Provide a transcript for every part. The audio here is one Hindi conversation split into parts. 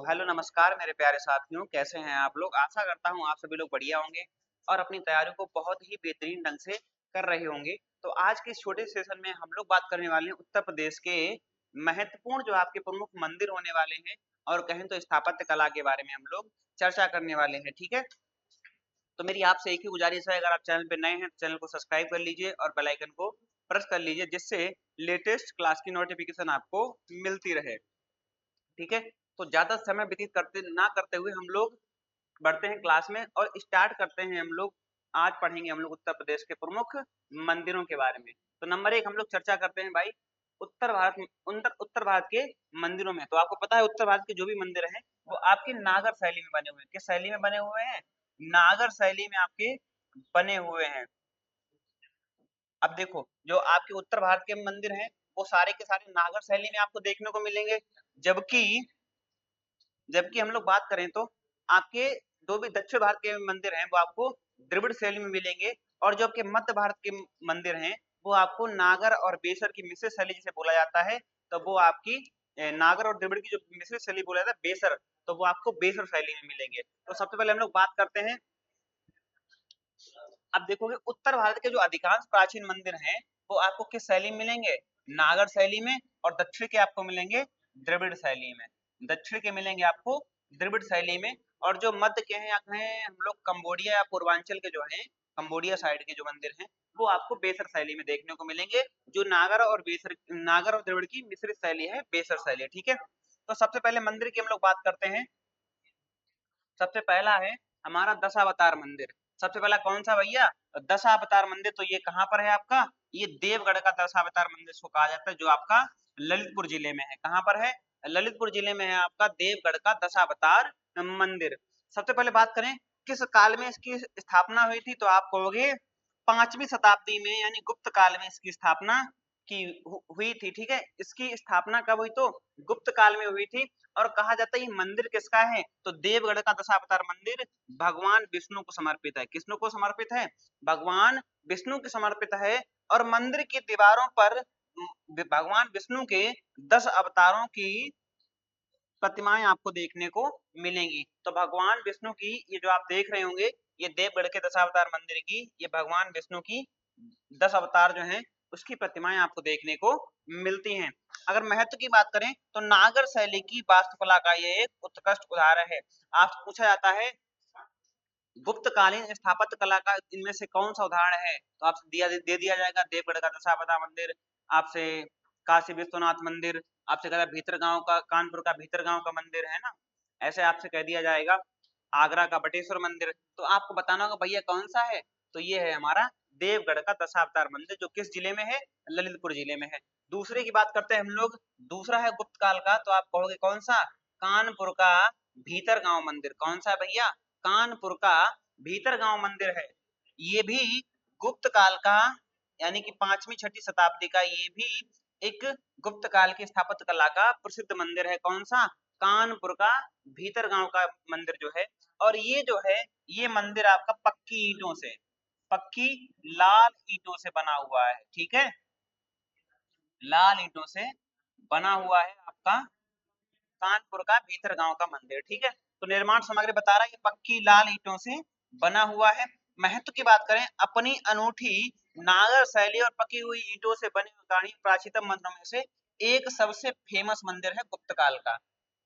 हेलो नमस्कार मेरे प्यारे साथियों, कैसे हैं आप लोग? आशा करता हूँ आप सभी लोग बढ़िया होंगे और अपनी तैयारियों को बहुत ही बेहतरीन ढंग से कर रहे होंगे। तो आज के इस छोटे सेशन में हम लोग बात करने वाले हैं उत्तर प्रदेश के महत्वपूर्ण जो आपके प्रमुख मंदिर होने वाले हैं और कहें तो स्थापत्य कला के बारे में हम लोग चर्चा करने वाले हैं, ठीक है? तो मेरी आपसे एक ही गुजारिश है, अगर आप चैनल पे नए हैं तो चैनल को सब्सक्राइब कर लीजिए और बेल आइकन को प्रेस कर लीजिए, जिससे लेटेस्ट क्लास की नोटिफिकेशन आपको मिलती रहे। ठीक है, तो ज्यादा समय व्यतीत करते ना करते हुए हम लोग बढ़ते हैं क्लास में और स्टार्ट करते हैं हम लोग। आज पढ़ेंगे हम लोग उत्तर प्रदेश के प्रमुख मंदिरों के बारे में। तो नंबर एक हम लोग चर्चा करते हैं भाई उत्तर भारत के मंदिरों में। तो आपको पता है उत्तर भारत के जो भी मंदिर हैं वो आपके नागर शैली में बने हुए हैं। किस शैली में बने हुए हैं? नागर शैली में आपके बने हुए हैं। अब देखो जो आपके उत्तर भारत के मंदिर हैं वो सारे के सारे नागर शैली में आपको देखने को मिलेंगे, जबकि जबकि हम लोग बात करें तो आपके जो भी दक्षिण भारत के मंदिर हैं वो आपको द्रविड़ शैली में मिलेंगे, और जो आपके मध्य भारत के मंदिर हैं वो आपको नागर और बेसर की मिश्रित शैली जिसे बोला जाता है। तो वो आपकी नागर और द्रविड़ की जो मिश्रित शैली बोला जाता है बेसर, तो वो आपको बेसर शैली में मिलेंगे। तो सबसे पहले हम लोग बात करते हैं। अब देखोगे उत्तर भारत के जो अधिकांश प्राचीन मंदिर हैं वो आपको किस शैली में मिलेंगे? नागर शैली में। और दक्षिण के आपको मिलेंगे द्रविड़ शैली में। दक्षिण के मिलेंगे आपको द्रविड़ शैली में। और जो मध्य के हैं हम लोग कंबोडिया या पूर्वांचल के जो हैं, कंबोडिया साइड के जो मंदिर हैं वो आपको बेसर शैली में देखने को मिलेंगे। जो नागर और द्रविड़ की मिश्रित शैली है बेसर शैली, ठीक है। तो सबसे पहले मंदिर की हम लोग बात करते हैं। सबसे पहला है हमारा दशावतार मंदिर। सबसे पहला कौन सा भैया? दशावतार मंदिर। तो ये कहाँ पर है आपका? ये देवगढ़ का दशावतार मंदिर इसको कहा जाता है, जो आपका ललितपुर जिले में है। कहाँ पर है? ललितपुर जिले में है आपका देवगढ़ का दशावतार मंदिर। सबसे पहले बात करें किस काल में इसकी स्थापना हुई थी, तो आप कहोगे 5वीं शताब्दी में, यानी गुप्त काल में इसकी स्थापना की हुई थी, ठीक है। इसकी स्थापना कब हुई? तो गुप्त काल में हुई थी। और कहा जाता है ये मंदिर किसका है? तो देवगढ़ का दशावतार मंदिर भगवान विष्णु को समर्पित है। किसनु को समर्पित है? भगवान विष्णु को समर्पित है। और मंदिर की दीवारों पर भगवान विष्णु के 10 अवतारों की प्रतिमाएं आपको देखने को मिलेंगी। तो भगवान विष्णु की ये जो आप देख रहे होंगे, ये देवगढ़ के दशावतार मंदिर की ये भगवान विष्णु की 10 अवतार जो हैं उसकी प्रतिमाएं आपको देखने को मिलती हैं। अगर महत्व की बात करें तो नागर शैली की वास्तुकला का ये एक उत्कृष्ट उदाहरण है। आपसे पूछा जाता है गुप्तकालीन स्थापत्य कला का इनमें से कौन सा उदाहरण है, तो आपसे दे दिया जाएगा देवगढ़ का दशावतार मंदिर, आपसे काशी विश्वनाथ मंदिर, आपसे कह भीतर गांव का कानपुर का भीतर गांव का मंदिर है ना, ऐसे आपसे कह दिया जाएगा आगरा का बटेश्वर मंदिर। तो आपको बताना होगा भैया कौन सा है, तो ये है हमारा देवगढ़ का दशावतार मंदिर, जो किस जिले में है? ललितपुर जिले में है। दूसरे की बात करते हैं हम लोग। दूसरा है गुप्त काल का, तो आप कहोगे कौन सा? कानपुर का भीतर गांव मंदिर। कौन सा भैया? कानपुर का भीतर गांव मंदिर है। ये भी गुप्त काल का, यानी कि 5वीं 6वीं शताब्दी का ये भी एक गुप्त काल की स्थापत्य कला का प्रसिद्ध मंदिर है। कौन सा? कानपुर का भीतर गांव का मंदिर जो है। और ये जो है ये मंदिर आपका पक्की लाल ईंटों से बना हुआ है, ठीक है। लाल ईंटों से बना हुआ है आपका कानपुर का भीतर गांव का मंदिर, ठीक है। तो निर्माण सामग्री बता रहा है ये पक्की लाल ईंटों से बना हुआ है। महत्व की बात करें, अपनी अनूठी नागर शैली और पकी हुई ईंटों से बने हुए प्राचीनतम मंदिरों में से एक सबसे फेमस मंदिर है गुप्त काल का।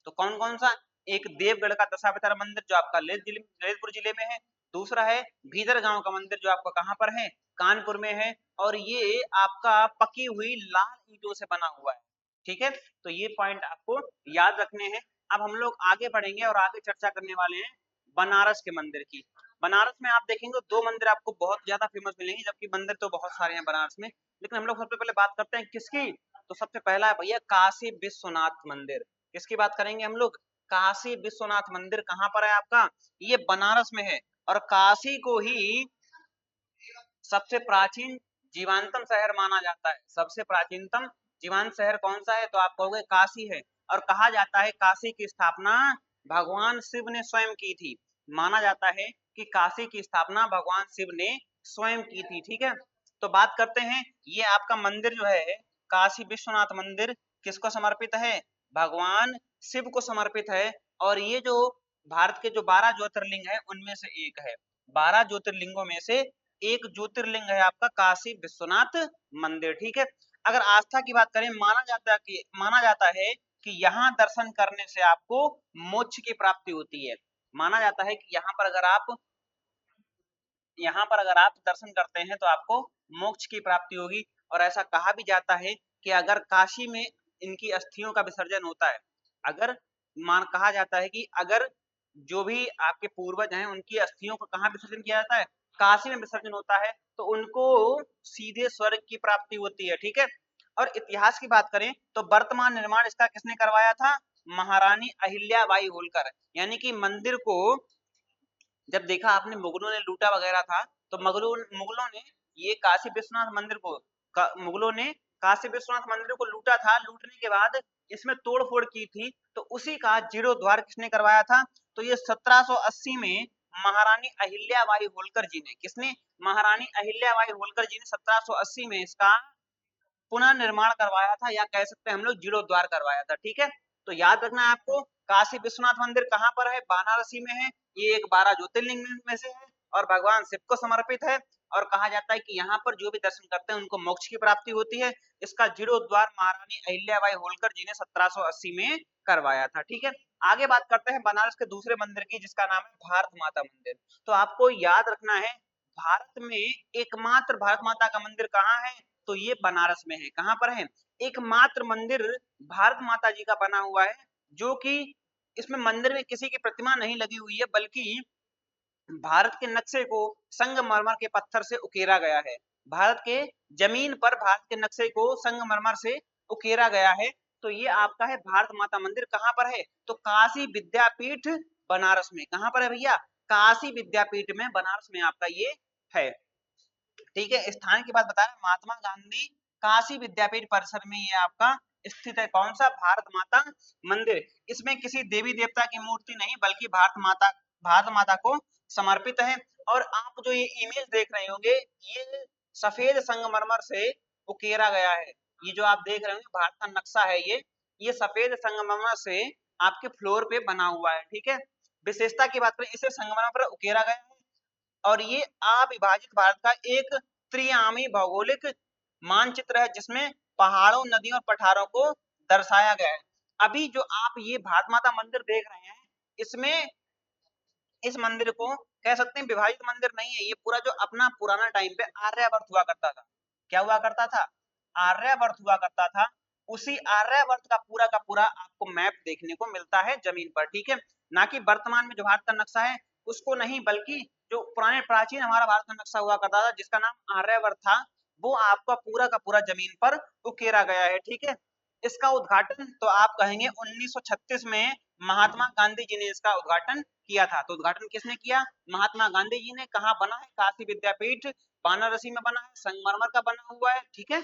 तो कौन कौन सा? एक देवगढ़ का दशावतार मंदिर जो आपका ललितपुर जिले में है। दूसरा है भीतर गांव का मंदिर जो आपका कहाँ पर है? कानपुर में है। और ये आपका पकी हुई लाल ईंटों से बना हुआ है, ठीक है। तो ये पॉइंट आपको याद रखने हैं। अब हम लोग आगे बढ़ेंगे और आगे चर्चा करने वाले हैं बनारस के मंदिर की। बनारस में आप देखेंगे 2 मंदिर आपको बहुत ज्यादा फेमस मिलेंगे, जबकि मंदिर तो बहुत सारे हैं बनारस में, लेकिन हम लोग सबसे पहले बात करते हैं किसकी? तो सबसे पहला है भैया काशी विश्वनाथ मंदिर। किसकी बात करेंगे हम लोग? काशी विश्वनाथ मंदिर। कहाँ पर है आपका? ये बनारस में है। और काशी को ही सबसे प्राचीन जीवांतम शहर माना जाता है। सबसे प्राचीनतम जीवांत शहर कौन सा है? तो आप कहोगे काशी है। और कहा जाता है काशी की स्थापना भगवान शिव ने स्वयं की थी। माना जाता है कि काशी की स्थापना भगवान शिव ने स्वयं की थी, ठीक है। तो बात करते हैं ये आपका मंदिर जो है काशी विश्वनाथ मंदिर किसको समर्पित है? भगवान शिव को समर्पित है। और ये जो भारत के जो 12 ज्योतिर्लिंग है उनमें से एक है। 12 ज्योतिर्लिंगों में से एक ज्योतिर्लिंग है आपका काशी विश्वनाथ मंदिर, ठीक है। अगर आस्था की बात करें, माना जाता है कि यहाँ दर्शन करने से आपको मोक्ष की प्राप्ति होती है। माना जाता है कि यहाँ पर अगर आप दर्शन करते हैं तो आपको मोक्ष की प्राप्ति होगी। और ऐसा कहा भी जाता है कि अगर काशी में इनकी अस्थियों का विसर्जन होता है, अगर मान कहा जाता है कि अगर जो भी आपके पूर्वज हैं उनकी अस्थियों को कहाँ विसर्जन किया जाता है, काशी में विसर्जन होता है, तो उनको सीधे स्वर्ग की प्राप्ति होती है, ठीक है। और इतिहास की बात करें तो वर्तमान निर्माण इसका किसने करवाया था? महारानी अहिल्याबाई होलकर। यानी कि मंदिर को जब देखा आपने मुगलों ने लूटा वगैरह था, तो मुगलों ने ये काशी विश्वनाथ मंदिर को मुगलों ने काशी विश्वनाथ मंदिर को लूटा था। लूटने के बाद इसमें तोड़-फोड़ की थी, तो उसी का जीर्णोद्धार किसने करवाया था? तो ये 1780 में महारानी अहिल्याबाई होलकर जी ने, किसने? महारानी अहिल्याबाई होलकर जी ने 1780 में इसका पुनर्निर्माण करवाया था, या कह सकते हैं हम लोग जीर्णोद्धार करवाया था, ठीक है। तो याद रखना है आपको, काशी विश्वनाथ मंदिर कहाँ पर है? वाराणसी में है। ये एक 12 ज्योतिर्लिंग में से है और भगवान शिव को समर्पित है। और कहा जाता है कि यहाँ पर जो भी दर्शन करते हैं उनको मोक्ष की प्राप्ति होती है। इसका जीर्णोद्धार महारानी अहिल्याबाई होलकर जी ने 1780 में करवाया था, ठीक है। आगे बात करते हैं बनारस के दूसरे मंदिर की, जिसका नाम है भारत माता मंदिर। तो आपको याद रखना है, भारत में एकमात्र भारत माता का मंदिर कहाँ है? तो ये बनारस में है। कहाँ पर है? एकमात्र मंदिर भारत माता जी का बना हुआ है, जो कि इसमें मंदिर में किसी की प्रतिमा नहीं लगी हुई है, बल्कि भारत के नक्शे को संगमरमर के पत्थर से उकेरा गया है। भारत के जमीन पर भारत के नक्शे को संगमरमर से उकेरा गया है। तो ये आपका है भारत माता मंदिर। कहाँ पर है? तो काशी विद्यापीठ बनारस में। कहाँ पर है भैया? काशी विद्यापीठ में बनारस में आपका ये है, ठीक है। स्थान की बात बता रहे हैं, महात्मा गांधी काशी विद्यापीठ परिसर में ये आपका स्थित है। कौन सा? भारत माता मंदिर। इसमें किसी देवी देवता की मूर्ति नहीं, बल्कि भारत माता को समर्पित है। और आप जो ये इमेज देख रहे होंगे, ये सफेद संगमरमर से उकेरा गया है। ये जो आप देख रहे होंगे भारत का नक्शा है, ये सफेद संगमरमर से आपके फ्लोर पे बना हुआ है, ठीक है। विशेषता की बात करें, इसे संगमरमर पर उकेरा गया है और ये अविभाजित भारत का एक त्रिआयामी भौगोलिक मानचित्र है, जिसमें पहाड़ों, नदियों और पठारों को दर्शाया गया है। अभी जो आप ये भारत माता मंदिर देख रहे हैं, इसमें इस मंदिर को कह सकते हैं विभाजित मंदिर नहीं है। ये पूरा जो अपना पुराना टाइम पे आर्यावर्त हुआ करता था। क्या हुआ करता था? आर्यावर्त हुआ करता था। उसी आर्यावर्त का पूरा आपको मैप देखने को मिलता है जमीन पर, ठीक है। ना कि वर्तमान में जो भारत का नक्शा है उसको नहीं, बल्कि जो पुराने प्राचीन हमारा भारत का नक्शा हुआ करता था, जिसका नाम आर्यावर्त था, वो आपका पूरा का पूरा जमीन पर उकेरा गया है, ठीक है। इसका उद्घाटन तो आप कहेंगे 1936 में महात्मा गांधी जी ने इसका उद्घाटन किया था। तो उद्घाटन किसने किया? महात्मा गांधी जी ने। कहाँ बना है? काशी विद्यापीठ वाराणसी में बना है, संगमरमर का बना हुआ है, ठीक है।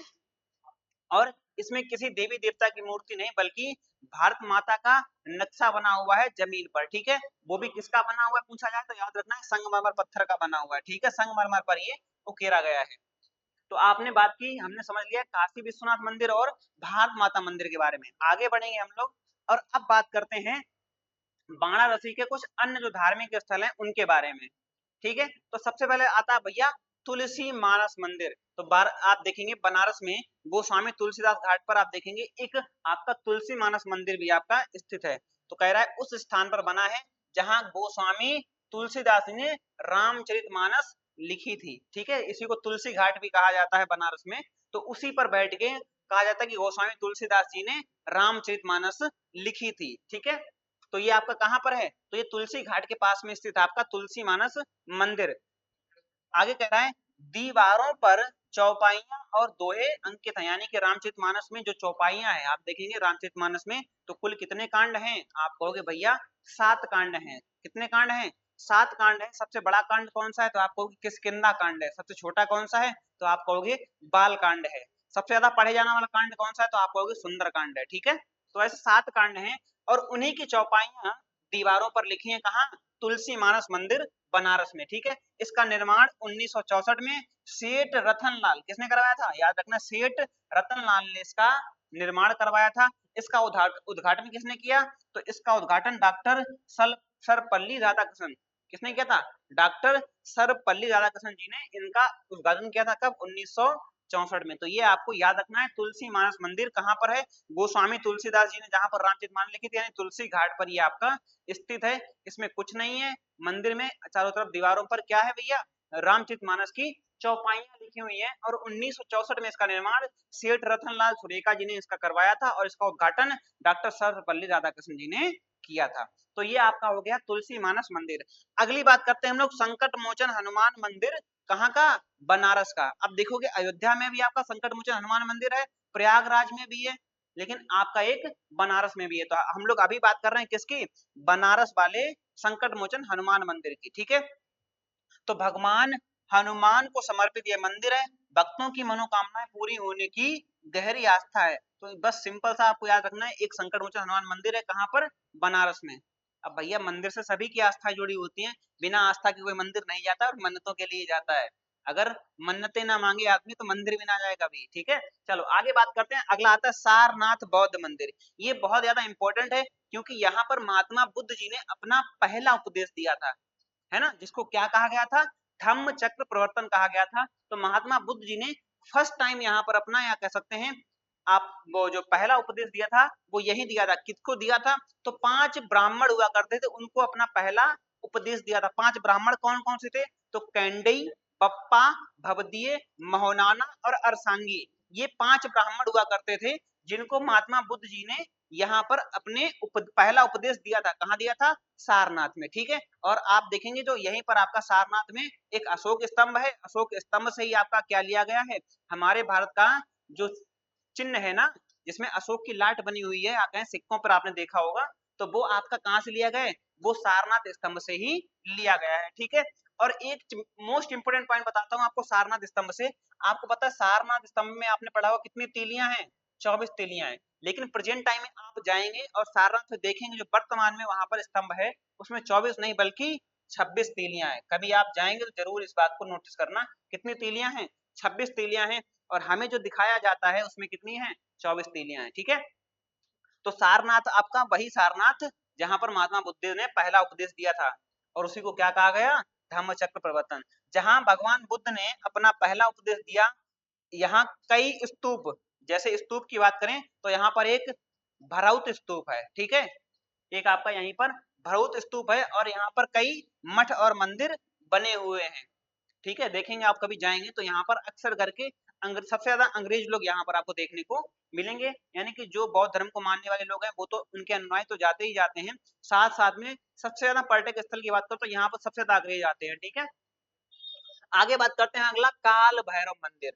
और इसमें किसी देवी देवता की मूर्ति नहीं, बल्कि भारत माता का नक्शा बना हुआ है जमीन पर, ठीक है। वो भी किसका बना हुआ है पूछा जाए तो याद रखना है संगमरमर पत्थर का बना हुआ है, ठीक है। संगमरमर पर ये उकेरा गया है। तो आपने बात की, हमने समझ लिया काशी विश्वनाथ मंदिर और भारत माता मंदिर के बारे में। आगे बढ़ेंगे हम लोग और अब बात करते हैं वाराणसी के कुछ अन्य जो धार्मिक स्थल हैं उनके बारे में, ठीक है। तो सबसे पहले आता है भैया तुलसी मानस मंदिर। तो आप देखेंगे बनारस में गोस्वामी तुलसीदास घाट पर आप देखेंगे एक आपका तुलसी मानस मंदिर भी आपका स्थित है। तो कह रहा है उस स्थान पर बना है जहां गोस्वामी तुलसीदास ने रामचरितमानस लिखी थी, ठीक है। इसी को तुलसी घाट भी कहा जाता है बनारस में। तो उसी पर बैठ के कहा जाता है कि गोस्वामी तुलसीदास जी ने रामचरितमानस लिखी थी, ठीक है। तो ये आपका कहाँ पर है? तो ये तुलसी घाट के पास में स्थित आपका तुलसी मानस मंदिर। आगे कह रहा है दीवारों पर चौपाइयां और दोहे अंकित हैं। यानी कि रामचरितमानस में जो चौपाइयां हैं आप देखेंगे रामचरितमानस में, तो कुल कितने कांड हैं? आप कहोगे भैया 7 कांड हैं। कितने कांड हैं? 7 कांड है। सबसे बड़ा कांड कौन सा है? तो आप कहोगे किष्किंधा कांड है। सबसे छोटा कौन सा है? तो आप कहोगे बाल कांड है। सबसे ज्यादा पढ़े जाने वाला कांड कौन सा है? तो आप कहोगे सुंदर कांड है, ठीक है। तो ऐसे 7 कांड हैं और उन्हीं की चौपाइयां दीवारों पर लिखी हैं। कहाँ? तुलसी मानस मंदिर बनारस में, ठीक है। इसका निर्माण 1964 में सेठ रतनलाल, किसने करवाया था? याद रखना, सेठ रतनलाल ने इसका निर्माण करवाया था। इसका उद्घाटन किसने किया? तो इसका उद्घाटन डॉक्टर सर्वपल्ली राधाकृष्णन, किसने किया था? डॉक्टर सर्वपल्ली राधाकृष्णन जी ने इनका उद्घाटन किया था। कब? 1964 में। तो ये आपको याद रखना है। तुलसी मानस मंदिर कहाँ पर है? गोस्वामी तुलसीदास जी ने जहाँ पर रामचरितमानस लिखी थी, यानी तुलसी घाट पर ये आपका स्थित है। इसमें कुछ नहीं है मंदिर में, चारों तरफ दीवारों पर क्या है भैया? रामचरितमानस की चौपाइयां लिखी हुई हैं। और 1964 में इसका निर्माण सेठ रतनलाल सुरेखा जी ने इसका करवाया था और इसका उद्घाटन डॉक्टर सर्वपल्ली राधाकृष्णन जी ने किया था। तो ये आपका हो गया तुलसी मानस मंदिर। अगली बात करते हैं हम लोग संकट मोचन हनुमान मंदिर, कहाँ का? बनारस का। अब देखोगे अयोध्या में भी आपका संकट मोचन हनुमान मंदिर है, प्रयागराज में भी है, लेकिन आपका एक बनारस में भी है। तो हम लोग अभी बात कर रहे हैं किसकी? बनारस वाले संकट मोचन हनुमान मंदिर की। ठीक है, तो भगवान हनुमान को समर्पित यह मंदिर है। भक्तों की मनोकामनाएं पूरी होने की गहरी आस्था है। तो बस सिंपल सा आपको याद रखना है, एक संकट मोचन हनुमान मंदिर है, कहाँ पर? बनारस में। अब भैया मंदिर से सभी की आस्था जुड़ी होती है, बिना आस्था के कोई मंदिर नहीं जाता और मन्नतों के लिए जाता है। अगर मन्नतें ना मांगे आदमी तो मंदिर भी ना जाए कभी। ठीक है, चलो आगे बात करते हैं। अगला आता है सारनाथ बौद्ध मंदिर। ये बहुत ज्यादा इंपॉर्टेंट है, क्योंकि यहाँ पर महात्मा बुद्ध जी ने अपना पहला उपदेश दिया था, है ना, जिसको क्या कहा गया था? धम्म चक्र प्रवर्तन कहा गया था। तो महात्मा बुद्ध जी ने फर्स्ट टाइम यहाँ पर अपना, या कह सकते हैं आप, वो जो पहला उपदेश दिया था वो यही दिया था। किसको दिया था? तो 5 ब्राह्मण हुआ करते थे, उनको अपना पहला उपदेश दिया था। 5 ब्राह्मण कौन कौन से थे? तो कैंडई, पप्पा, भवदीय, महोनाना और अरसांगी, ये 5 ब्राह्मण हुआ करते थे, जिनको महात्मा बुद्ध जी ने यहाँ पर अपने पहला उपदेश दिया था। कहाँ दिया था? सारनाथ में। ठीक है, और आप देखेंगे जो यहीं पर आपका सारनाथ में एक अशोक स्तंभ है। अशोक स्तंभ से ही आपका क्या लिया गया है? हमारे भारत का जो चिन्ह है ना, जिसमें अशोक की लाट बनी हुई है, आप कहें सिक्कों पर आपने देखा होगा, तो वो आपका कहाँ से लिया गया है? वो सारनाथ स्तंभ से ही लिया गया है। ठीक है, और एक मोस्ट इंपोर्टेंट पॉइंट बताता हूँ आपको सारनाथ स्तंभ से। आपको पता है सारनाथ स्तंभ में आपने पढ़ा होगा कितनी तीलियां हैं? 24 तीलियां हैं। लेकिन प्रेजेंट टाइम में आप जाएंगे और सारनाथ में देखेंगे, जो वर्तमान में वहां पर स्तंभ है उसमें 24 नहीं बल्कि 26 तीलियां हैं। कभी आप जाएंगे तो जरूर इस बात को नोटिस करना, कितनी तीलियां हैं? 26 तीलियां हैं। और हमें जो दिखाया जाता है उसमें कितनी है? 24 तीलियां हैं। ठीक है, तो सारनाथ आपका वही सारनाथ जहां पर महात्मा बुद्ध ने पहला उपदेश दिया था, और उसी को क्या कहा गया? धम्म चक्र प्रवर्तन। जहां भगवान बुद्ध ने अपना पहला उपदेश दिया, यहाँ कई स्तूप, जैसे स्तूप की बात करें तो यहाँ पर एक भराउत स्तूप है। ठीक है, एक आपका यहीं पर भराउत स्तूप है, और यहाँ पर कई मठ और मंदिर बने हुए हैं। ठीक है, देखेंगे आप कभी जाएंगे तो यहाँ पर अक्सर करके सबसे ज्यादा अंग्रेज लोग यहाँ पर आपको देखने को मिलेंगे। यानी कि जो बौद्ध धर्म को मानने वाले लोग हैं वो तो उनके अनुयायी तो जाते ही जाते हैं, साथ साथ में सबसे ज्यादा पर्यटक स्थल की बात करो तो यहाँ पर सबसे ज्यादा अंग्रेज आते हैं। ठीक है, आगे बात करते हैं। अगला काल भैरव मंदिर,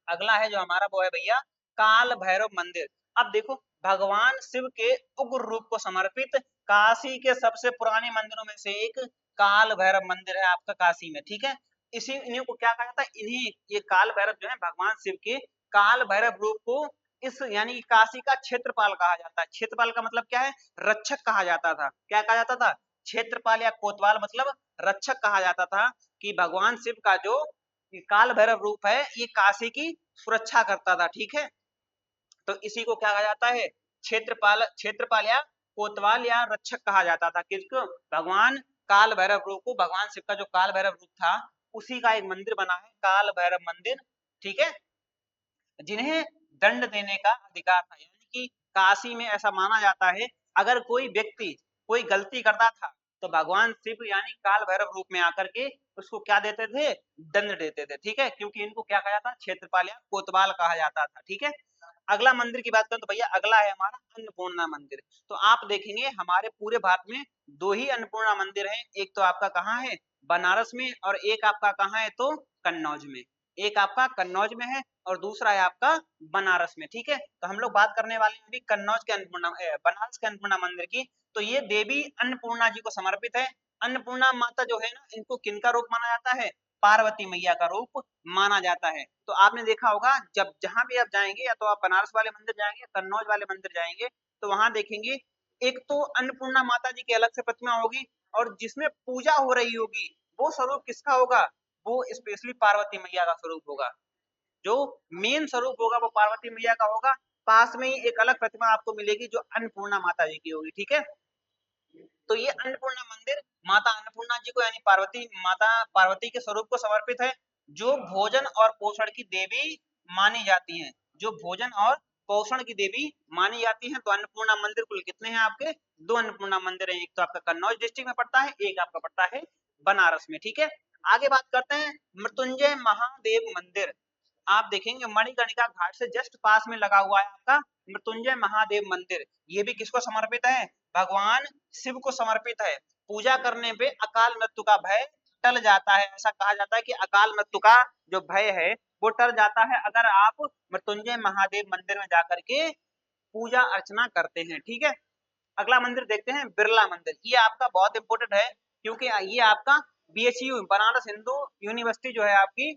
अगला है जो हमारा वो है भैया काल भैरव मंदिर। अब देखो, भगवान शिव के उग्र रूप को समर्पित काशी के सबसे पुराने मंदिरों में से एक काल भैरव मंदिर है आपका काशी में। ठीक है, इसी इन्हीं को क्या कहा जाता है? इन्हीं, ये काल भैरव जो है भगवान शिव के काल भैरव रूप को इस यानी कि काशी का क्षेत्रपाल कहा जाता है। क्षेत्रपाल का मतलब क्या है? रक्षक कहा जाता था। क्या कहा जाता था? क्षेत्रपाल या कोतवाल मतलब रक्षक कहा जाता था, कि भगवान शिव का जो काल भैरव रूप है ये काशी की सुरक्षा करता था। ठीक है, तो इसी को क्या कहा जाता है? क्षेत्रपाल, क्षेत्रपाल या कोतवाल या रक्षक कहा जाता था। किसको? भगवान काल भैरव रूप को। भगवान शिव का जो काल भैरव रूप था उसी का एक मंदिर बना है, काल भैरव मंदिर। ठीक है, जिन्हें दंड देने का अधिकार था। यानी कि काशी में ऐसा माना जाता है, अगर कोई व्यक्ति कोई गलती करता था तो भगवान शिव यानी काल भैरव रूप में आकर के उसको क्या देते थे? दंड देते थे। ठीक है, क्योंकि इनको क्या कहा जाता? क्षेत्रपाल या कोतवाल कहा जाता था। ठीक है, अगला मंदिर की बात करें तो भैया अगला है हमारा अन्नपूर्णा मंदिर। तो आप देखेंगे हमारे पूरे भारत में 2 ही अन्नपूर्णा मंदिर हैं, एक तो आपका कहाँ है? बनारस में, और एक आपका कहाँ है? तो कन्नौज में। एक आपका कन्नौज में है और दूसरा है आपका बनारस में। ठीक है, तो हम लोग बात करने वाले हैं अभी कन्नौज के अन्नपूर्णा, बनारस के अन्नपूर्णा मंदिर की। तो ये देवी अन्नपूर्णा जी को समर्पित है। अन्नपूर्णा माता जो है ना, इनको किनका रूप माना जाता है? पार्वती मैया का रूप माना जाता है। तो आपने देखा होगा जब जहां भी आप जाएंगे, या तो आप बनारस वाले मंदिर जाएंगे या कन्नौज वाले मंदिर जाएंगे, तो वहां देखेंगे एक तो अन्नपूर्णा माता जी की अलग से प्रतिमा होगी, और जिसमें पूजा हो रही होगी वो स्वरूप किसका होगा? वो स्पेशली पार्वती मैया का स्वरूप होगा। जो मेन स्वरूप होगा वो पार्वती मैया का होगा। पास में ही एक अलग प्रतिमा आपको मिलेगी जो अन्नपूर्णा माता जी की होगी, ठीक है। तो ये अन्नपूर्णा मंदिर माता अन्नपूर्णा जी को यानी पार्वती माता पार्वती के स्वरूप को समर्पित है, जो भोजन और पोषण की देवी मानी जाती हैं, जो भोजन और पोषण की देवी मानी जाती हैं। तो अन्नपूर्णा मंदिर कुल कितने हैं आपके? 2 अन्नपूर्णा मंदिर हैं, एक तो आपका कन्नौज डिस्ट्रिक्ट में पड़ता है, एक आपका पड़ता है बनारस में, ठीक है। आगे बात करते हैं मृत्युंजय महादेव मंदिर। आप देखेंगे मणिकर्णिका घाट से जस्ट पास में लगा हुआ है आपका मृत्युंजय महादेव मंदिर। ये भी किसको समर्पित है? भगवान शिव को समर्पित है। पूजा करने पे अकाल मृत्यु का भय टल जाता है। ऐसा कहा जाता है कि अकाल मृत्यु का जो भय है वो टल जाता है अगर आप मृत्युंजय महादेव मंदिर में जाकर के पूजा अर्चना करते हैं, ठीक है। अगला मंदिर देखते हैं बिरला मंदिर। ये आपका बहुत इंपॉर्टेंट है क्योंकि ये आपका बीएचयू बनारस हिंदू यूनिवर्सिटी जो है आपकी,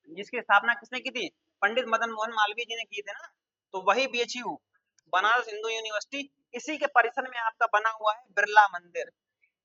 जिसकी स्थापना किसने की थी? पंडित मदन मोहन मालवीय जी ने की थी ना। तो वही बीएचयू बनारस हिंदू यूनिवर्सिटी, इसी के परिसर में आपका बना हुआ है बिरला मंदिर,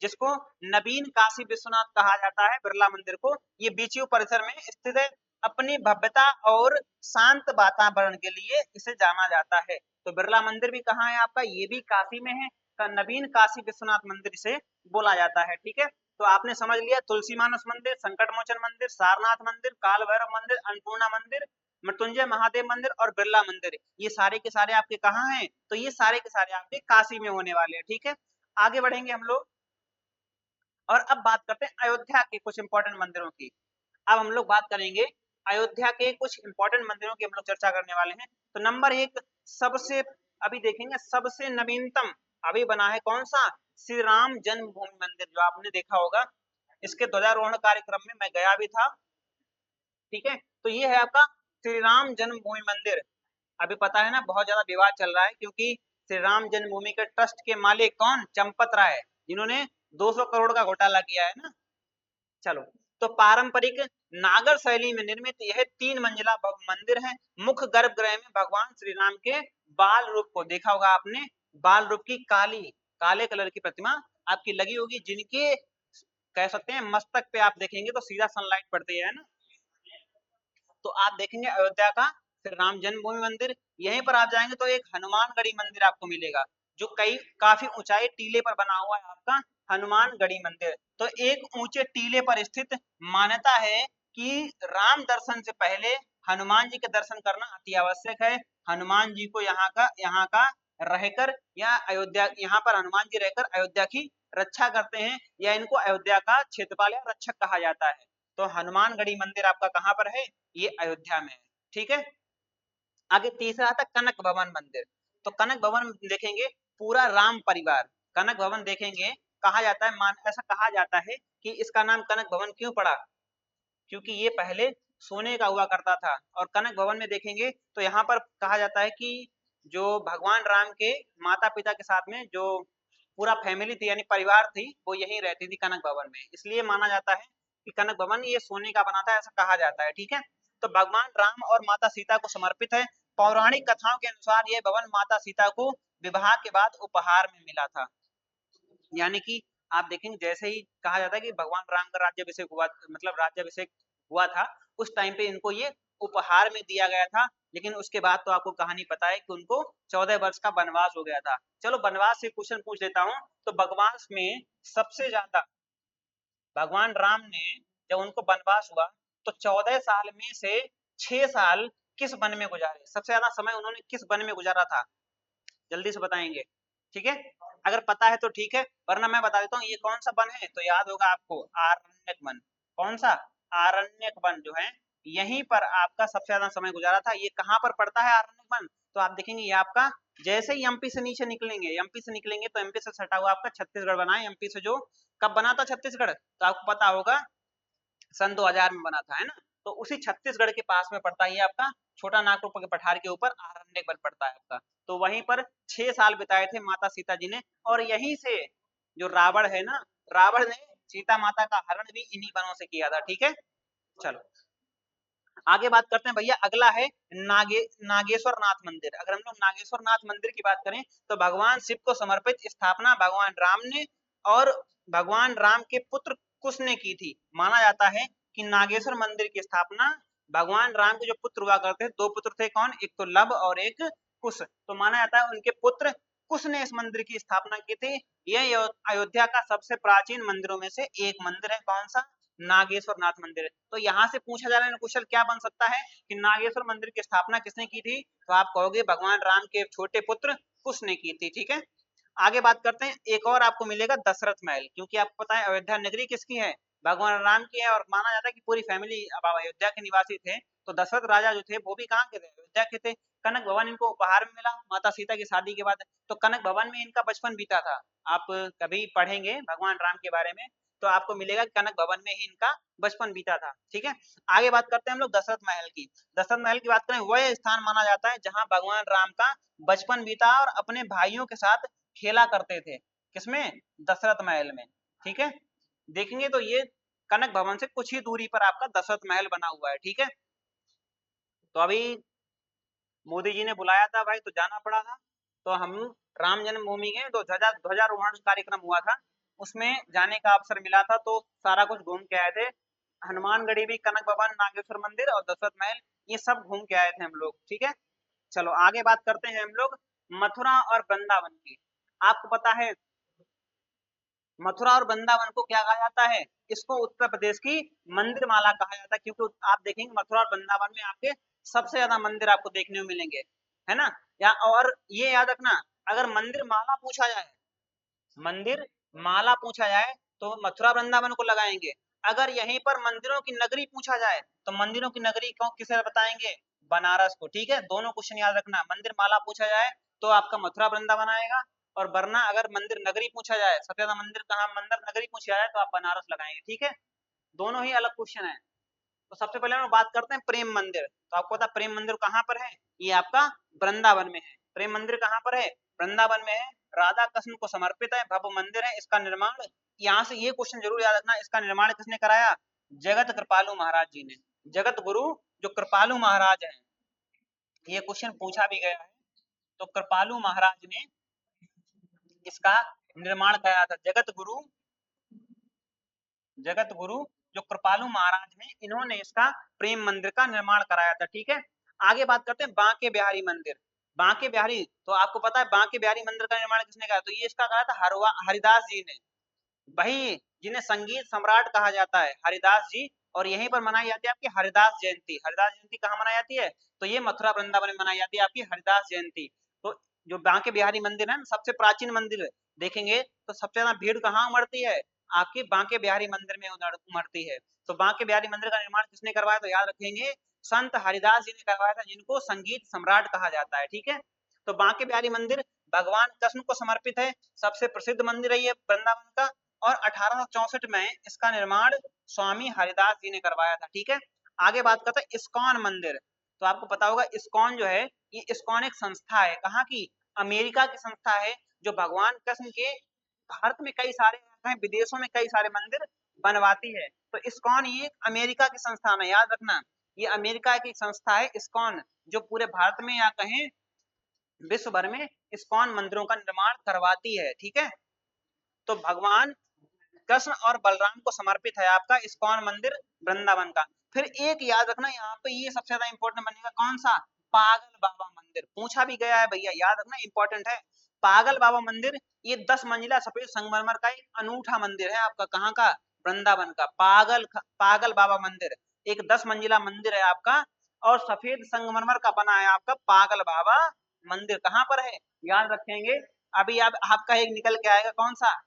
जिसको नवीन काशी विश्वनाथ कहा जाता है। बिरला मंदिर को ये बीएचयू परिसर में स्थित है। अपनी भव्यता और शांत वातावरण के लिए इसे जाना जाता है। तो बिरला मंदिर भी कहाँ है आपका? ये भी काशी में है। नवीन काशी विश्वनाथ मंदिर इसे बोला जाता है, ठीक है। तो आपने समझ लिया तुलसी मानस मंदिर, संकट मोचन मंदिर, सारनाथ मंदिर, काल भैरव मंदिर, अन्नपूर्णा मंदिर, मृत्युंजय महादेव मंदिर और बिरला मंदिर, ये सारे के सारे आपके कहाँ हैं? तो ये सारे के सारे आपके काशी में होने वाले हैं, ठीक है। आगे बढ़ेंगे हम लोग और अब बात करते हैं अयोध्या के कुछ इंपॉर्टेंट मंदिरों की। अब हम लोग बात करेंगे अयोध्या के कुछ इंपॉर्टेंट मंदिरों की, हम लोग चर्चा करने वाले हैं। तो नंबर 1 सबसे, अभी देखेंगे सबसे नवीनतम अभी बना है कौन सा? श्री राम जन्मभूमि मंदिर, जो आपने देखा होगा। इसके ध्वजारोहण कार्यक्रम में मैं गया भी था, ठीक है। तो ये है आपका श्री राम जन्मभूमि मंदिर। अभी पता है ना बहुत ज्यादा विवाद चल रहा है क्योंकि श्री राम जन्मभूमि के ट्रस्ट के मालिक कौन? चंपत राय, जिन्होंने 200 करोड़ का घोटाला किया है ना। चलो, तो पारंपरिक नागर शैली में निर्मित यह 3 मंजिला मंदिर है। मुख्य गर्भगृह में भगवान श्री राम के बाल रूप को देखा होगा आपने, बाल रूप की काले कलर की प्रतिमा आपकी लगी होगी, जिनके कह सकते हैं मस्तक पे आप देखेंगे तो सीधा सनलाइट पड़ती है ना। तो आप देखेंगे अयोध्या का श्री राम जन्मभूमि मंदिर। यहीं पर आप जाएंगे तो एक हनुमानगढ़ी मंदिर आपको मिलेगा, जो काफी ऊंचाई टीले पर बना हुआ है आपका हनुमानगढ़ी मंदिर। तो एक ऊंचे टीले पर स्थित, मान्यता है कि राम दर्शन से पहले हनुमान जी के दर्शन करना अति आवश्यक है। हनुमान जी को यहाँ का रहकर या अयोध्या, यहाँ पर हनुमान जी रहकर अयोध्या की रक्षा करते हैं, या इनको अयोध्या का क्षेत्रपाल या रक्षक कहा जाता है। तो हनुमानगढ़ी मंदिर आपका कहाँ पर है? ये अयोध्या में है, ठीक है। आगे तीसरा आता कनक भवन मंदिर। तो कनक भवन देखेंगे पूरा राम परिवार, कनक भवन देखेंगे, कहा जाता है, ऐसा कहा जाता है कि इसका नाम कनक भवन क्यों पड़ा? क्योंकि ये पहले सोने का हुआ करता था। और कनक भवन में देखेंगे तो यहाँ पर कहा जाता है कि जो भगवान राम के माता पिता के साथ में जो पूरा फैमिली थी यानी परिवार थी, वो यहीं रहती थी कनक भवन में, इसलिए माना जाता है कि कनक भवन ये सोने का बना था, ऐसा कहा जाता है, ठीक है। तो भगवान राम और माता सीता को समर्पित है। पौराणिक कथाओं के अनुसार यह भवन माता सीता को विवाह के बाद उपहार में मिला था। यानी कि आप देखेंगे जैसे ही कहा जाता है कि भगवान राम का राज्याभिषेक हुआ, मतलब राज्याभिषेक हुआ था, उस टाइम पे इनको ये उपहार में दिया गया था। लेकिन उसके बाद तो आपको कहानी पता है कि उनको 14 वर्ष का वनवास हो गया था। चलो वनवास से क्वेश्चन पूछ लेता हूँ। तो वनवास में सबसे ज्यादा भगवान राम ने जब उनको वनवास हुआ तो 14 साल में से 6 साल किस वन में गुजारे? सबसे ज्यादा समय उन्होंने किस वन में गुजारा था? जल्दी से बताएंगे, ठीक है। अगर पता है तो ठीक है, वरना मैं बता देता हूँ ये कौन सा वन है। तो याद होगा आपको आरण्यक वन। कौन सा? आरण्यक वन जो है, यहीं पर आपका सबसे ज्यादा समय गुजारा था। ये कहाँ पर पड़ता है आरण्यक वन? तो आप देखेंगे ये आपका जैसे ही एमपी से नीचे निकलेंगे, एमपी से निकलेंगे तो एमपी से सटा हुआ आपका छत्तीसगढ़ बना है। एमपी से जो कब बना था छत्तीसगढ़? तो आपको पता होगा सन 2000 में बना था, है ना। तो उसी छत्तीसगढ़ के पास में पड़ता है ये आपका छोटा नागपुर के पठार के ऊपर आरण्यक वन पड़ता है आपका। तो वहीं पर 6 साल बिताए थे माता सीता जी ने। और यहीं से जो रावण है ना, रावण ने सीता माता का हरण भी इन्हीं वनों से किया था, ठीक है। चलो आगे बात करते हैं भैया। अगला है नागेश्वर नाथ मंदिर। अगर हम लोग नागेश्वर नाथ मंदिर की बात करें तो भगवान शिव को समर्पित स्थापना भगवान राम ने और भगवान राम के पुत्र कुश ने की थी। माना जाता है कि नागेश्वर मंदिर की स्थापना भगवान राम के जो पुत्र हुआ करते थे, 2 पुत्र थे, कौन? एक तो लब और एक कुश, तो माना जाता है उनके पुत्र कुश ने इस मंदिर की स्थापना की थी। यह अयोध्या का सबसे प्राचीन मंदिरों में से एक मंदिर है। कौन सा? नागेश्वर नाथ मंदिर। तो यहाँ से पूछा जा रहा है क्वेश्चन क्या बन सकता है कि नागेश्वर मंदिर की स्थापना किसने की थी? तो आप कहोगे भगवान राम के छोटे पुत्र कुश ने की थी। ठीक है, आगे बात करते हैं। एक और आपको मिलेगा दशरथ महल, क्योंकि आपको पता है अयोध्या नगरी किसकी है? भगवान राम की है, और माना जाता है कि पूरी फैमिली अब अयोध्या के निवासी थे। तो दशरथ राजा जो थे वो भी कहाँ के थे? अयोध्या के थे। कनक भवन इनको उपहार में मिला माता सीता की शादी के बाद, तो कनक भवन में इनका बचपन बीता था। आप कभी पढ़ेंगे भगवान राम के बारे में तो आपको मिलेगा कनक भवन में ही इनका बचपन बीता था। ठीक है, आगे बात करते हैं हम लोग दशरथ महल की। दशरथ महल की बात करें, वह स्थान माना जाता है जहां भगवान राम का बचपन बीता और अपने भाइयों के साथ खेला करते थे। किसमें? दशरथ महल में। ठीक है, देखेंगे तो ये कनक भवन से कुछ ही दूरी पर आपका दशरथ महल बना हुआ है। ठीक है, तो अभी मोदी जी ने बुलाया था भाई तो जाना पड़ा था। तो हम राम जन्मभूमि गए तो ध्वजारोहण कार्यक्रम हुआ था, उसमें जाने का अवसर मिला था, तो सारा कुछ घूम के आए थे। हनुमानगढ़ी भी, कनक भवन, नागेश्वर मंदिर और दशरथ महल, ये सब घूम के आए थे हम लोग। ठीक है, चलो आगे बात करते हैं हम लोग मथुरा और वृंदावन की। आपको पता है मथुरा और वृंदावन को क्या कहा जाता है? इसको उत्तर प्रदेश की मंदिर माला कहा जाता है, क्योंकि आप देखेंगे मथुरा और वृंदावन में आपके सबसे ज्यादा मंदिर आपको देखने को मिलेंगे, है ना? या और ये याद रखना, अगर मंदिर माला पूछा जाए, मंदिर माला पूछा जाए तो मथुरा वृंदावन को लगाएंगे। अगर यहीं पर मंदिरों की नगरी पूछा जाए तो मंदिरों की नगरी को किसे बताएंगे? बनारस को। ठीक है, दोनों क्वेश्चन याद रखना। मंदिर माला पूछा जाए तो आपका मथुरा वृंदावन आएगा, और वरना अगर मंदिर नगरी पूछा जाए, सबसे ज्यादा मंदिर कहाँ, मंदिर नगरी पूछा जाए तो आप बनारस लगाएंगे। ठीक है, दोनों ही अलग क्वेश्चन है। तो सबसे पहले हम बात करते हैं प्रेम मंदिर। तो आपको पता प्रेम मंदिर कहाँ पर है? ये आपका वृंदावन में है। प्रेम मंदिर कहाँ पर है? वृंदावन में है। राधा कृष्ण को समर्पित है, भव्य मंदिर है। इसका निर्माण, यहाँ से ये क्वेश्चन जरूर याद रखना, इसका निर्माण किसने कराया? जगत कृपालु महाराज जी ने। जगत गुरु जो कृपालु महाराज हैं, ये क्वेश्चन पूछा भी गया है। तो कृपालु महाराज ने इसका निर्माण कराया था। जगत गुरु जो कृपालु महाराज हैं, इन्होंने इसका प्रेम मंदिर का निर्माण कराया था। ठीक है, आगे बात करते हैं बांके बिहारी मंदिर। बांके बिहारी, तो आपको पता है बांके बिहारी मंदिर का निर्माण किसने कराया? तो ये इसका कराया था हरिदास जी ने, वही जिन्हें संगीत सम्राट कहा जाता है, हरिदास जी। और यहीं पर मनाई जाती है आपकी हरिदास जयंती। हरिदास जयंती कहाँ मनाई जाती है? तो ये मथुरा वृंदावन में मनाई जाती है आपकी हरिदास जयंती। तो जो बांके बिहारी मंदिर है ना, सबसे प्राचीन मंदिर देखेंगे तो सबसे ज्यादा भीड़ कहाँ उमड़ती है? आपकी बांके बिहारी मंदिर में उमड़ती है। तो बांके बिहारी मंदिर का निर्माण किसने करवाया? तो याद रखेंगे संत हरिदास जी ने करवाया था, जिनको संगीत सम्राट कहा जाता है। ठीक है, तो बांके बिहारी मंदिर भगवान कृष्ण को समर्पित है, सबसे प्रसिद्ध मंदिर है ये वृंदावन का। और 1864 में इसका निर्माण स्वामी हरिदास जी ने करवाया था। ठीक है, आगे बात करते हैं इस्कॉन मंदिर। तो आपको पता होगा इस्कॉन जो है, ये इस्कॉन एक संस्था है, कहाँ की? अमेरिका की संस्था है, जो भगवान कृष्ण के भारत में कई सारे हैं, विदेशों में कई सारे मंदिर बनवाती है। तो इस्कॉन ये एक अमेरिका की संस्थान है, याद रखना। ये अमेरिका की संस्था है इस्कॉन, जो पूरे भारत में या कहें विश्व भर में इस्कॉन मंदिरों का निर्माण करवाती है। ठीक है, तो भगवान कृष्ण और बलराम को समर्पित है आपका इस्कॉन मंदिर वृंदावन का। फिर एक याद रखना यहाँ पे, ये सबसे ज्यादा इंपॉर्टेंट बनेगा, कौन सा? पागल बाबा मंदिर। पूछा भी गया है भैया, याद रखना, इंपॉर्टेंट है। पागल बाबा मंदिर ये 10 मंजिला सफेद संगमरमर का एक अनूठा मंदिर है आपका, कहाँ का? वृंदावन का। पागल बाबा मंदिर एक 10 मंजिला मंदिर है आपका, और सफेद संगमरमर का बना है आपका पागल बाबा मंदिर। कहाँ पर है? याद रखेंगे। अभी आप आपका एक निकल के आएगा, कौन सा?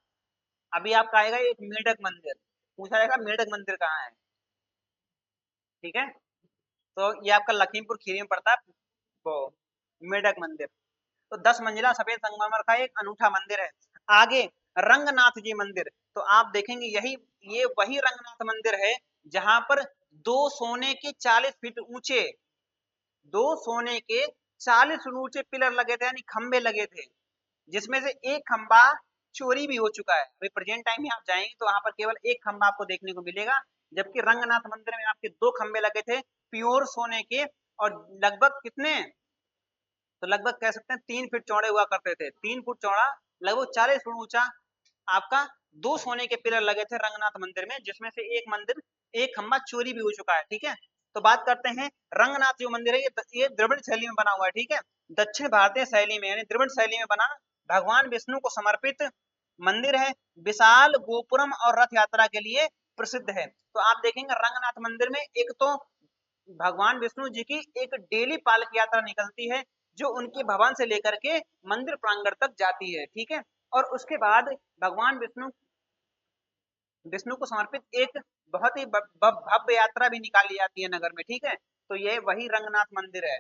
अभी आपका आएगा एक मेढक मंदिर, पूछा जाएगा मेढक मंदिर कहाँ है। ठीक है, तो ये आपका लखीमपुर खीरी में पड़ता है, वो मेढक मंदिर। तो 10 मंजिला सफेद संगमरमर का एक अनूठा मंदिर है। आगे रंगनाथ जी मंदिर, तो आप देखेंगे ये वही रंगनाथ मंदिर है जहां पर दो सोने के 40 फीट ऊंचे, 40 ऊंचे पिलर लगे थे, यानी खंबे लगे थे, जिसमें से एक खंबा चोरी भी हो चुका है। अभी प्रेजेंट टाइम में आप जाएंगे तो वहां पर केवल एक खंबा आपको देखने को मिलेगा, जबकि रंगनाथ मंदिर में आपके 2 खंबे लगे थे प्योर सोने के, और लगभग कितने, तो लगभग कह सकते हैं 3 फीट चौड़े हुआ करते थे, 3 फुट चौड़ा, लगभग 40 फुट ऊंचा आपका 2 सोने के पिलर लगे थे रंगनाथ मंदिर में, जिसमें से एक खंबा चोरी भी हो चुका है। ठीक है, तो बात करते हैं रंगनाथ जो मंदिर है ये द्रविड़ शैली में बना हुआ है, ठीक है, दक्षिण भारतीय शैली में यानी द्रविड़ शैली में बना भगवान विष्णु को समर्पित मंदिर है, विशाल गोपुरम और रथ यात्रा के लिए प्रसिद्ध है। तो आप देखेंगे रंगनाथ मंदिर में एक तो भगवान विष्णु जी की एक डेली पालकी यात्रा निकलती है जो उनके भवन से लेकर के मंदिर प्रांगण तक जाती है, ठीक है, और उसके बाद भगवान विष्णु को समर्पित एक बहुत ही भव्य यात्रा भी निकाली जाती है नगर में, ठीक है, तो ये वही रंगनाथ मंदिर है।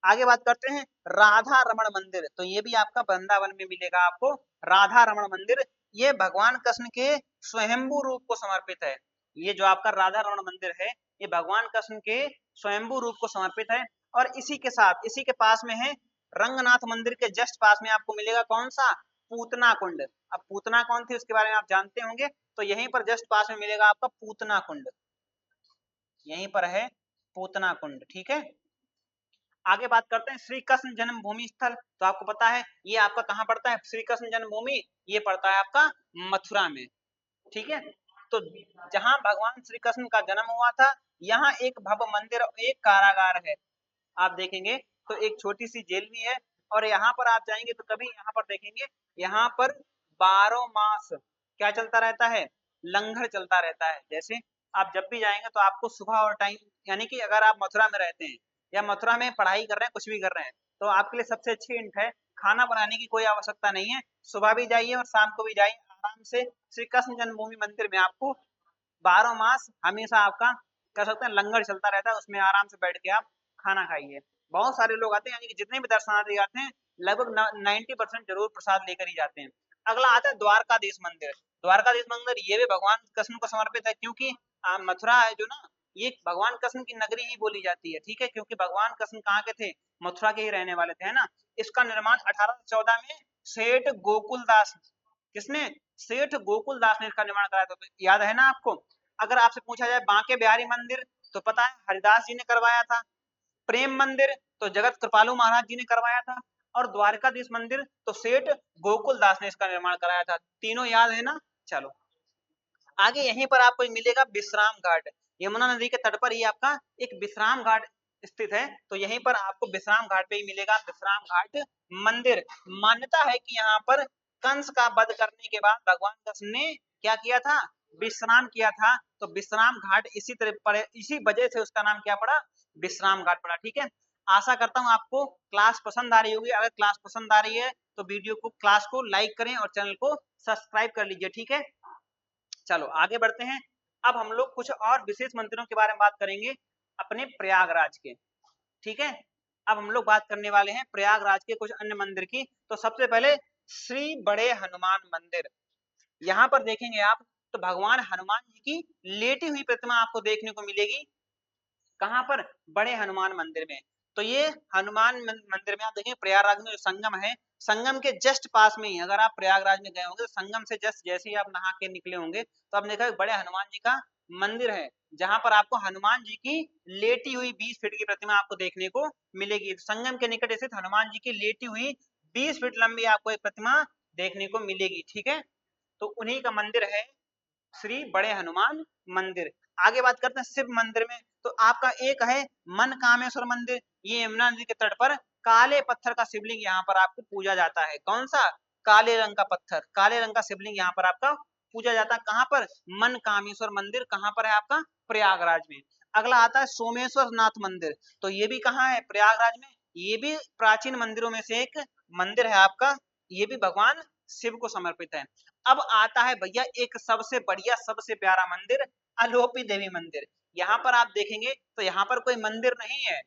आगे बात करते हैं राधा रमण मंदिर, तो ये भी आपका वृंदावन में मिलेगा आपको राधा रमण मंदिर, ये भगवान कृष्ण के स्वयंभू रूप को समर्पित है। ये जो आपका राधा रमण मंदिर है ये भगवान कृष्ण के स्वयंभू रूप को समर्पित है। और इसी के साथ इसी के पास में है रंगनाथ मंदिर के जस्ट पास में आपको मिलेगा कौन सा, पूतना कुंड। अब पूतना कौन थी उसके बारे में आप जानते होंगे, तो यहीं पर जस्ट पास में मिलेगा आपका पूतना कुंड, यहीं पर है पूतना कुंड, ठीक है। आगे बात करते हैं श्री कृष्ण जन्मभूमि स्थल, तो आपको पता है ये आपका कहाँ पड़ता है, श्री कृष्ण जन्मभूमि ये पड़ता है आपका मथुरा में, ठीक है। तो जहां भगवान श्री कृष्ण का जन्म हुआ था यहाँ एक भव्य मंदिर और एक कारागार है, आप देखेंगे तो एक छोटी सी जेल भी है। और यहाँ पर आप जाएंगे तो कभी यहाँ पर देखेंगे यहाँ पर 12 मास क्या चलता रहता है, लंगर चलता रहता है। जैसे आप जब भी जाएंगे तो आपको सुबह और टाइम यानी कि अगर आप मथुरा में रहते हैं या मथुरा में पढ़ाई कर रहे हैं कुछ भी कर रहे हैं तो आपके लिए सबसे अच्छी हिंट है खाना बनाने की कोई आवश्यकता नहीं है, सुबह भी जाइए और शाम को भी जाइए आराम से श्री कृष्ण जन्मभूमि मंदिर में आपको 12 मास हमेशा आपका कह सकते हैं लंगर चलता रहता है, उसमें आराम से बैठ के आप खाना खाइए। बहुत सारे लोग आते हैं यानी कि जितने भी दर्शनार्थी आते हैं लगभग 90% जरूर प्रसाद लेकर ही जाते हैं। अगला आता है द्वारकाधीश मंदिर, द्वारकाधीश मंदिर ये भी भगवान कृष्ण को समर्पित है क्योंकि मथुरा है जो ना ये भगवान कृष्ण की नगरी ही बोली जाती है, ठीक है, क्योंकि भगवान कृष्ण कहाँ के थे, मथुरा के ही रहने वाले थे, है ना। इसका निर्माण 1814 में सेठ गोकुलदास, किसने, सेठ गोकुलदास ने इसका निर्माण कराया था, तो याद है ना आपको। अगर आपसे पूछा जाए बांके बिहारी मंदिर तो पता है हरिदास जी ने करवाया था, प्रेम मंदिर तो जगत कृपालु महाराज जी ने करवाया था, और द्वारकाधीश मंदिर तो सेठ गोकुलदास ने इसका निर्माण कराया था। तीनों याद है ना। चलो आगे यहीं पर आपको मिलेगा विश्राम घाट, यमुना नदी के तट पर ही आपका एक विश्राम घाट स्थित है, तो यहीं पर आपको विश्राम घाट पे ही मिलेगा विश्राम घाट मंदिर। मान्यता है कि यहाँ पर कंस का वध करने के बाद भगवान कृष्ण ने क्या किया था, विश्राम किया था, तो विश्राम घाट इसी तरह पड़े, इसी वजह से उसका नाम क्या पड़ा, विश्राम घाट पड़ा, ठीक है। आशा करता हूँ आपको क्लास पसंद आ रही होगी, अगर क्लास पसंद आ रही है तो वीडियो को क्लास को लाइक करें और चैनल को सब्सक्राइब कर लीजिए, ठीक है। चलो आगे बढ़ते हैं, अब हम लोग कुछ और विशेष मंदिरों के बारे में बात करेंगे अपने प्रयागराज के, ठीक है। अब हम लोग बात करने वाले हैं प्रयागराज के कुछ अन्य मंदिर की। तो सबसे पहले श्री बड़े हनुमान मंदिर, यहाँ पर देखेंगे आप तो भगवान हनुमान जी की लेटी हुई प्रतिमा आपको देखने को मिलेगी, कहाँ पर, बड़े हनुमान मंदिर में। तो ये हनुमान मंदिर में आप देखेंगे प्रयागराज में जो संगम है, संगम के जस्ट पास में ही अगर आप प्रयागराज में गए होंगे तो संगम से जस्ट जैसे ही आप नहा के निकले होंगे तो आपने देखा बड़े हनुमान जी का मंदिर है जहां पर आपको हनुमान जी की लेटी हुई 20 फीट की प्रतिमा आपको देखने को मिलेगी। संगम के निकट स्थित हनुमान जी की लेटी हुई 20 फीट लंबी आपको एक प्रतिमा देखने को मिलेगी, ठीक है। तो उन्हीं का मंदिर है श्री बड़े हनुमान मंदिर। आगे बात करते हैं शिव मंदिर में, तो आपका एक है मन कामेश्वर मंदिर, ये यमुना नदी के तट पर काले पत्थर का शिवलिंग यहाँ पर आपको पूजा जाता है, कौन सा, काले रंग का पत्थर, काले रंग का शिवलिंग यहाँ पर आपका पूजा जाता है, कहाँ पर, मन कामेश्वर मंदिर कहाँ पर है आपका, प्रयागराज में। अगला आता है सोमेश्वर नाथ मंदिर, तो ये भी कहाँ है, प्रयागराज में, ये भी प्राचीन मंदिरों में से एक मंदिर है आपका, ये भी भगवान शिव को समर्पित है। अब आता है भैया एक सबसे बढ़िया सबसे प्यारा मंदिर, अलोपी देवी मंदिर। यहाँ पर आप देखेंगे तो यहाँ पर कोई मंदिर नहीं है,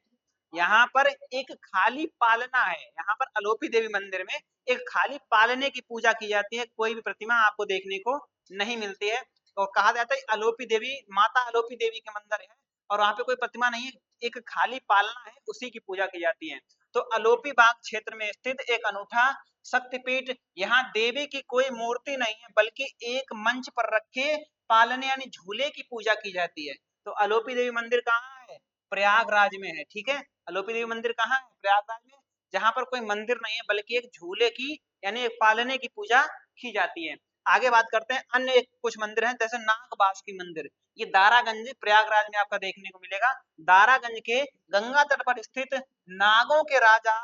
यहाँ पर एक खाली पालना है, यहाँ पर अलोपी देवी मंदिर में एक खाली पालने की पूजा की जाती है, कोई भी प्रतिमा आपको देखने को नहीं मिलती है। और कहा जाता है अलोपी देवी माता अलोपी देवी के मंदिर है और वहां पे कोई प्रतिमा नहीं है, एक खाली पालना है उसी की पूजा की जाती है। तो अलोपी बाग क्षेत्र में स्थित एक अनूठा शक्तिपीठ, यहाँ देवी की कोई मूर्ति नहीं है बल्कि एक मंच पर रखे पालने यानी झूले की पूजा की जाती है। तो अलोपी देवी मंदिर कहाँ है, प्रयागराज में है, ठीक है। अलोपी देवी मंदिर कहाँ है, प्रयागराज में, जहां पर कोई मंदिर नहीं है बल्कि एक झूले की यानी एक पालने की पूजा की जाती है। आगे बात करते हैं अन्य एक कुछ मंदिर हैं, जैसे नागबासुकी मंदिर। ये दारागंज प्रयागराज में आपका देखने को मिलेगा। दारागंज के गंगा तट पर स्थित नागों के राजा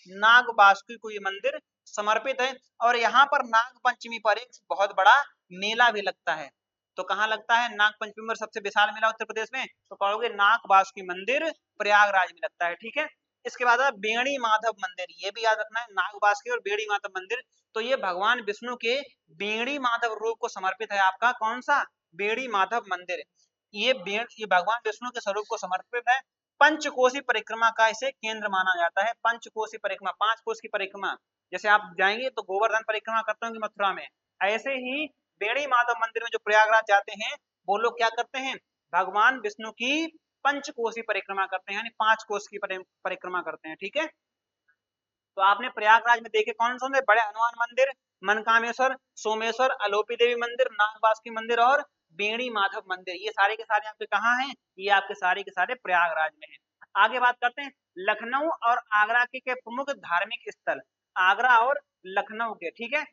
नागबासुकी को ये मंदिर समर्पित है। और यहाँ पर नाग पंचमी पर एक बहुत बड़ा मेला भी लगता है। तो कहाँ लगता है? नाग पंचमी पर सबसे विशाल मेला उत्तर प्रदेश में, तो कहोगे नागबासुकी मंदिर प्रयागराज में लगता है। ठीक है, इसके बाद बेणी माधव मंदिर, ये भी याद रखना है, नागबासुकी और बेणी माधव मंदिर। तो ये भगवान विष्णु के बेणी माधव रूप को समर्पित है आपका कौन सा? बेणी माधव मंदिर। ये भगवान विष्णु के स्वरूप को समर्पित है। पंचकोशी परिक्रमा का इसे केंद्र माना जाता है। पंचकोशी परिक्रमा, 5 कोश की परिक्रमा, जैसे आप जाएंगे तो गोवर्धन परिक्रमा करते होंगे मथुरा में, ऐसे ही बेणी माधव मंदिर में जो प्रयागराज जाते हैं वो लोग क्या करते हैं? भगवान विष्णु की पंचकोशी परिक्रमा करते हैं, यानी 5 कोश की परिक्रमा करते हैं। ठीक है, तो आपने प्रयागराज में देखे कौन से बड़े हनुमान मंदिर? मनकामेश्वर, सोमेश्वर, अलोपी देवी मंदिर, नागबासुकी मंदिर और बेणी माधव मंदिर। ये सारे के सारे आपके कहाँ हैं? ये आपके सारे के सारे प्रयागराज में हैं। आगे बात करते हैं लखनऊ और आगरा के प्रमुख धार्मिक स्थल, आगरा और लखनऊ के। ठीक है,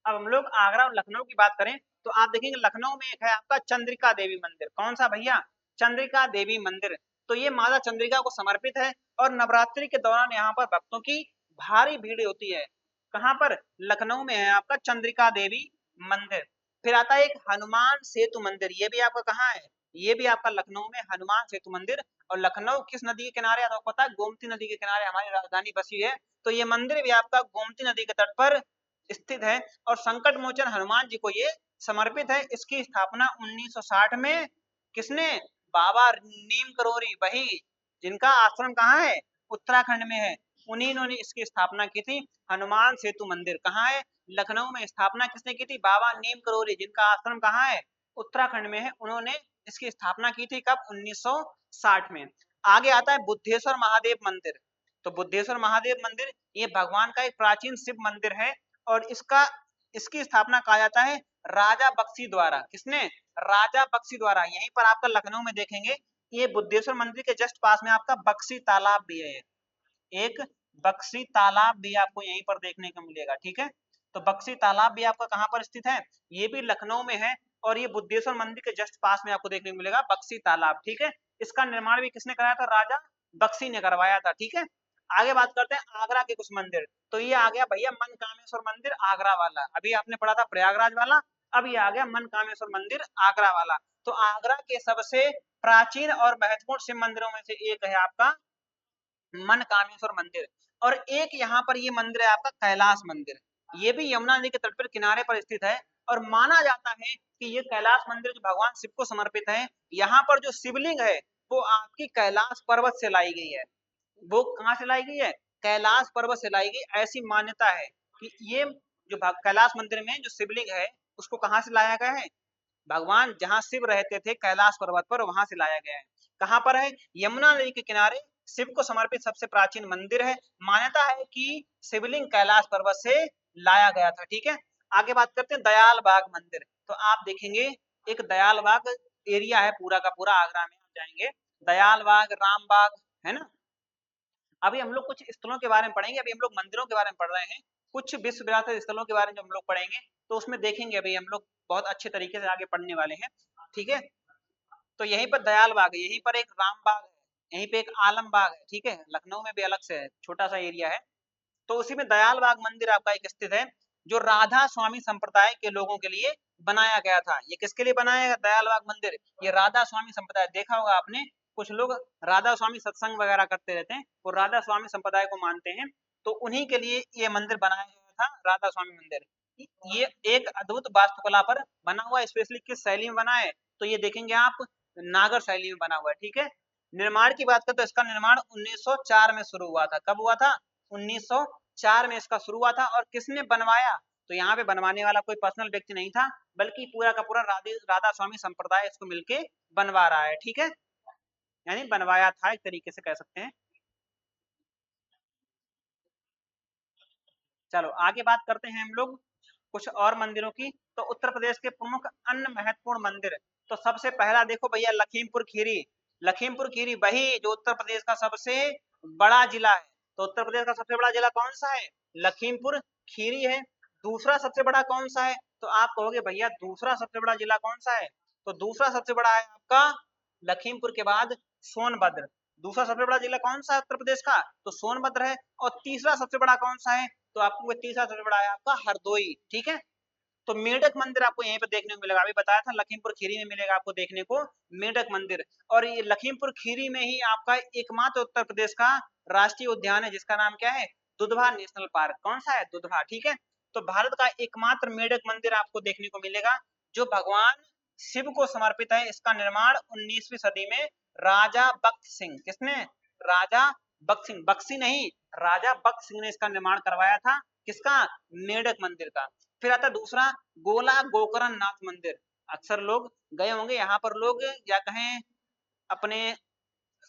अब हम लोग आगरा और लखनऊ की बात करें तो आप देखेंगे लखनऊ में एक है आपका चंद्रिका देवी मंदिर। कौन सा भैया? चंद्रिका देवी मंदिर। तो ये माता चंद्रिका को समर्पित है और नवरात्रि के दौरान यहाँ पर भक्तों की भारी भीड़ होती है। कहाँ पर? लखनऊ में है आपका चंद्रिका देवी मंदिर। फिर आता है एक हनुमान सेतु मंदिर, ये भी आपका कहाँ है? ये भी आपका लखनऊ में हनुमान सेतु मंदिर। और लखनऊ किस नदी के किनारे? आपको पता है गोमती नदी के किनारे हमारी राजधानी बसी है। तो ये मंदिर भी आपका गोमती नदी के तट पर स्थित है और संकट मोचन हनुमान जी को ये समर्पित है। इसकी स्थापना 1960 में किसने? बाबा नीम करोरी, वही जिनका आश्रम कहाँ है? उत्तराखंड में है, उन्हीं ने इसकी स्थापना की थी। हनुमान सेतु मंदिर कहाँ है? लखनऊ में। स्थापना किसने की थी? बाबा नीम करोरी, जिनका आश्रम कहाँ है? उत्तराखंड में है, उन्होंने इसकी स्थापना की थी। कब? 1960 में। आगे आता है बुद्धेश्वर महादेव मंदिर। तो बुद्धेश्वर महादेव मंदिर ये भगवान का एक प्राचीन शिव मंदिर है और इसकी स्थापना कहा जाता है राजा बख्शी द्वारा। किसने? राजा बख्शी द्वारा। यहीं पर आपका लखनऊ में देखेंगे ये बुद्धेश्वर मंदिर के जस्ट पास में आपका बख्शी तालाब भी है। एक बख्शी तालाब भी आपको यहीं पर देखने को मिलेगा। ठीक है, तो बख्शी तालाब भी आपका कहाँ पर स्थित है? ये भी लखनऊ में है और ये बुद्धेश्वर मंदिर के जस्ट पास में आपको देखने को मिलेगा बख्शी तालाब। ठीक है, इसका निर्माण भी किसने कराया था? राजा बख्शी ने करवाया था। ठीक है, आगे बात करते हैं आगरा के कुछ मंदिर। तो ये आ गया भैया मनकामेश्वर मंदिर आगरा वाला, अभी आपने पढ़ा था प्रयागराज वाला, अब ये आ गया मनकामेश्वर मंदिर आगरा वाला। तो आगरा के सबसे प्राचीन और महत्वपूर्ण शिव मंदिरों में से एक है आपका मनकामेश्वर मंदिर। और एक यहाँ पर ये मंदिर है आपका कैलाश मंदिर, ये भी यमुना नदी के तट पर किनारे पर स्थित है। और माना जाता है कि ये कैलाश मंदिर जो भगवान शिव को समर्पित है, यहाँ पर जो शिवलिंग है वो आपकी कैलाश पर्वत से लाई गई है। वो कहाँ से लाई गई है? कैलाश पर्वत से लाई गई, ऐसी मान्यता है कि ये जो कैलाश मंदिर में जो शिवलिंग है उसको कहाँ से लाया गया है? भगवान जहाँ शिव रहते थे कैलाश पर्वत पर, वहां से लाया गया है। कहाँ पर है? यमुना नदी के किनारे शिव को समर्पित सबसे प्राचीन मंदिर है। मान्यता है कि शिवलिंग कैलाश पर्वत से लाया गया था। ठीक है, आगे बात करते हैं दयाल बाग मंदिर। तो आप देखेंगे एक दयाल बाग एरिया है पूरा का पूरा आगरा में, आप जाएंगे दयाल बाग, राम बाग, है ना। अभी हम लोग कुछ स्थलों के बारे में पढ़ेंगे, अभी हम लोग मंदिरों के बारे में पढ़ रहे हैं, कुछ विश्व विरासत स्थलों के बारे में हम लोग पढ़ेंगे, तो उसमें देखेंगे अभी हम लोग बहुत अच्छे तरीके से आगे पढ़ने वाले हैं। ठीक है, तो यहीं पर दयाल बाग है, यहीं पर एक राम बाग है, यहीं पे एक आलम बाग है। ठीक है, लखनऊ में भी अलग से है, छोटा सा एरिया है। तो उसी में दयाल बाग मंदिर आपका एक स्थित है जो राधा स्वामी संप्रदाय के लोगों के लिए बनाया गया था। ये किसके लिए बनाया गया दयाल बाग मंदिर? ये राधा स्वामी संप्रदाय, देखा होगा आपने कुछ लोग राधा स्वामी सत्संग वगैरह करते रहते हैं, वो राधा स्वामी संप्रदाय को मानते हैं, तो उन्हीं के लिए ये मंदिर बनाया गया था, राधा स्वामी मंदिर। ये एक अद्भुत वास्तुकला पर बना हुआ है, स्पेशली किस शैली में बना है? तो ये देखेंगे आप नागर शैली में बना हुआ है। ठीक है, निर्माण की बात करें तो इसका निर्माण 1904 में शुरू हुआ था। कब हुआ था? 1904 में इसका शुरू हुआ था। और किसने बनवाया? तो यहाँ पे बनवाने वाला कोई पर्सनल व्यक्ति नहीं था, बल्कि पूरा का पूरा राधा स्वामी संप्रदाय इसको मिलके बनवा रहा है। ठीक है, यानी बनवाया था एक तरीके से कह सकते हैं। चलो आगे बात करते हैं हम लोग कुछ और मंदिरों की। तो उत्तर प्रदेश के प्रमुख अन्य महत्वपूर्ण मंदिर, तो सबसे पहला देखो भैया लखीमपुर खीरी। लखीमपुर खीरी वही जो उत्तर प्रदेश का सबसे बड़ा जिला है। तो उत्तर प्रदेश का सबसे बड़ा जिला कौन सा है? लखीमपुर खीरी है। दूसरा सबसे बड़ा कौन सा है? तो आप कहोगे भैया दूसरा सबसे बड़ा जिला कौन सा है? तो दूसरा सबसे बड़ा है आपका लखीमपुर के बाद सोनभद्र। दूसरा सबसे बड़ा जिला कौन सा है उत्तर प्रदेश का? तो सोनभद्र है। और तीसरा सबसे बड़ा कौन सा है? तो आपको तीसरा सबसे बड़ा है आपका हरदोई। ठीक है, तो मेढक मंदिर आपको यहीं पर देखने को मिलेगा। अभी बताया था लखीमपुर खीरी में मिलेगा आपको देखने को मेढक मंदिर। और ये लखीमपुर खीरी में ही आपका एकमात्र उत्तर प्रदेश का राष्ट्रीय उद्यान है जिसका नाम क्या है? Dudhwa national park. कौन सा है? दुधवा। ठीक है, तो भारत का एकमात्र मेढक मंदिर आपको देखने को मिलेगा जो भगवान शिव को समर्पित है। इसका निर्माण 19वीं सदी में राजा बख्त सिंह, किसने? राजा बख्त सिंह, बख्शी नहीं, राजा बख्त सिंह ने इसका निर्माण करवाया था। किसका? मेढक मंदिर का। फिर आता है दूसरा गोला गोकर्ण नाथ मंदिर। अक्सर लोग गए होंगे यहाँ पर, लोग या कहें अपने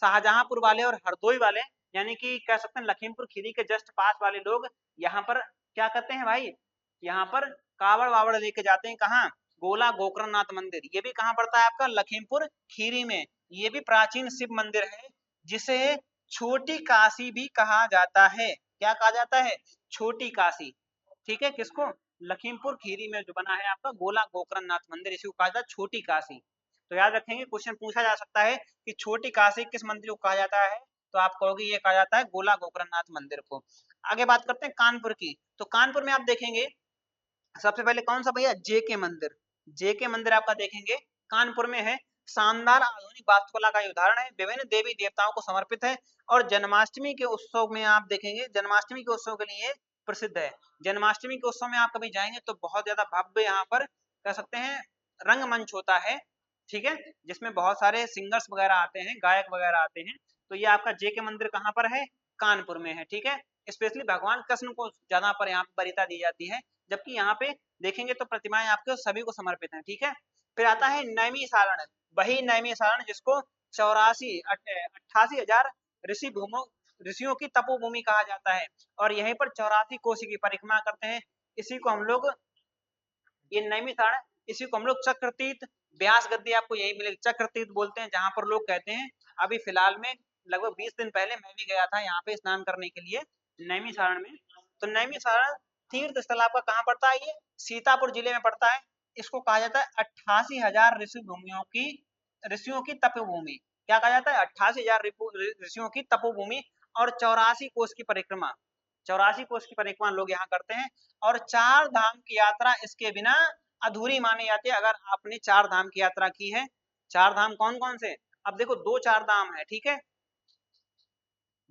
शाहजहांपुर वाले और हरदोई वाले, यानी कि कह सकते हैं लखीमपुर खीरी के जस्ट पास वाले लोग यहाँ पर क्या करते हैं भाई? यहाँ पर कावड़ वावड़ लेके जाते हैं। कहाँ? गोला गोकर्ण नाथ मंदिर। ये भी कहाँ पड़ता है आपका? लखीमपुर खीरी में। ये भी प्राचीन शिव मंदिर है जिसे छोटी काशी भी कहा जाता है। क्या कहा जाता है? छोटी काशी। ठीक है, किसको? लखीमपुर खीरी में जो बना है आपका गोला गोकर्ण नाथ मंदिर, इसी को कहा जाता है छोटी काशी। तो याद रखेंगे, क्वेश्चन पूछा जा सकता है कि छोटी काशी किस मंदिर को कहा जाता है? तो आप कहोगे ये कहा जाता है गोला गोकर्ण नाथ मंदिर को। आगे बात करते हैं कानपुर की। तो कानपुर में आप देखेंगे सबसे पहले कौन सा भैया? जेके मंदिर। जेके मंदिर आपका देखेंगे कानपुर में है। शानदार आधुनिक वास्तुकला का उदाहरण है, विभिन्न देवी देवताओं को समर्पित है और जन्माष्टमी के उत्सव में आप देखेंगे, जन्माष्टमी के उत्सव के लिए प्रसिद्ध है। जन्माष्टमी के उत्सव में आप कभी जाएंगे तो बहुत ज्यादा भव्य यहाँ पर कह सकते हैं रंगमंच होता है। ठीक है, जिसमें बहुत सारे सिंगर्स वगैरह आते हैं, गायक वगैरह आते हैं। तो ये आपका जेके मंदिर कहाँ पर है? कानपुर में है। ठीक है, स्पेशली भगवान कृष्ण को ज्यादा पर यहाँ पर वरीयता दी जाती है, जबकि यहाँ पे देखेंगे तो प्रतिमाएं आपके सभी को समर्पित हैं। ठीक है, फिर आता है नैमिषारण। वही नैमिषारण जिसको 88,000 ऋषि भूमो ऋषियों की तपोभूमि कहा जाता है और यहीं पर 84 कोस की परिक्रमा करते हैं। इसी को हम लोग, ये नैमिषारण, इसी को हम लोग चक्रतीर्थ व्यास गद्दी आपको यही मिलेगी, चक्रतीर्थ बोलते हैं, जहां पर लोग कहते हैं। अभी फिलहाल में लगभग 20 दिन पहले मैं भी गया था यहाँ पे स्नान करने के लिए नैमिषारण में। तो नैमिषारण तीर्थ स्थल आपका कहाँ पड़ता है? ये सीतापुर जिले में पड़ता है। इसको कहा जाता है 88,000 ऋषियों की तपोभूमि। क्या कहा जाता है? 88,000 ऋषियों की तपोभूमि और 84 कोस की परिक्रमा। 84 कोस की परिक्रमा लोग यहाँ करते हैं। और 4 धाम की यात्रा इसके बिना अधूरी मानी जाती है। अगर आपने 4 धाम की यात्रा की है, 4 धाम कौन कौन से? अब देखो 2-4 धाम है। ठीक है,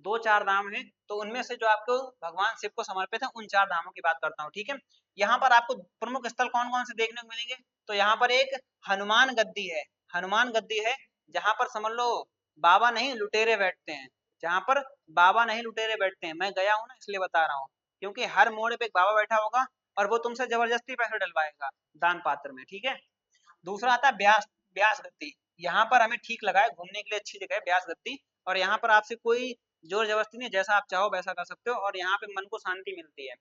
2-4 धाम है, तो उनमें से जो आपको भगवान शिव को समर्पित है उन 4 धामों की बात करता हूँ। ठीक है, यहाँ पर आपको प्रमुख स्थल कौन कौन से देखने को मिलेंगे? तो यहाँ पर एक हनुमान गद्दी है। हनुमान गद्दी है जहां पर समझ लो बाबा नहीं लुटेरे बैठते हैं। जहां पर बाबा नहीं लुटेरे बैठते हैं, मैं गया हूँ ना इसलिए बता रहा हूँ, क्योंकि हर मोड़ पे एक बाबा बैठा होगा और वो तुमसे जबरदस्ती पैसे डलवाएगा दान पात्र में। ठीक है, दूसरा आता है ब्यास ब्यास गद्दी। यहाँ पर हमें ठीक लगा है, घूमने के लिए अच्छी जगह है ब्यास गद्दी। और यहाँ पर आपसे कोई जोर जबरदस्ती नहीं, जैसा आप चाहो वैसा कर सकते हो और यहाँ पे मन को शांति मिलती है।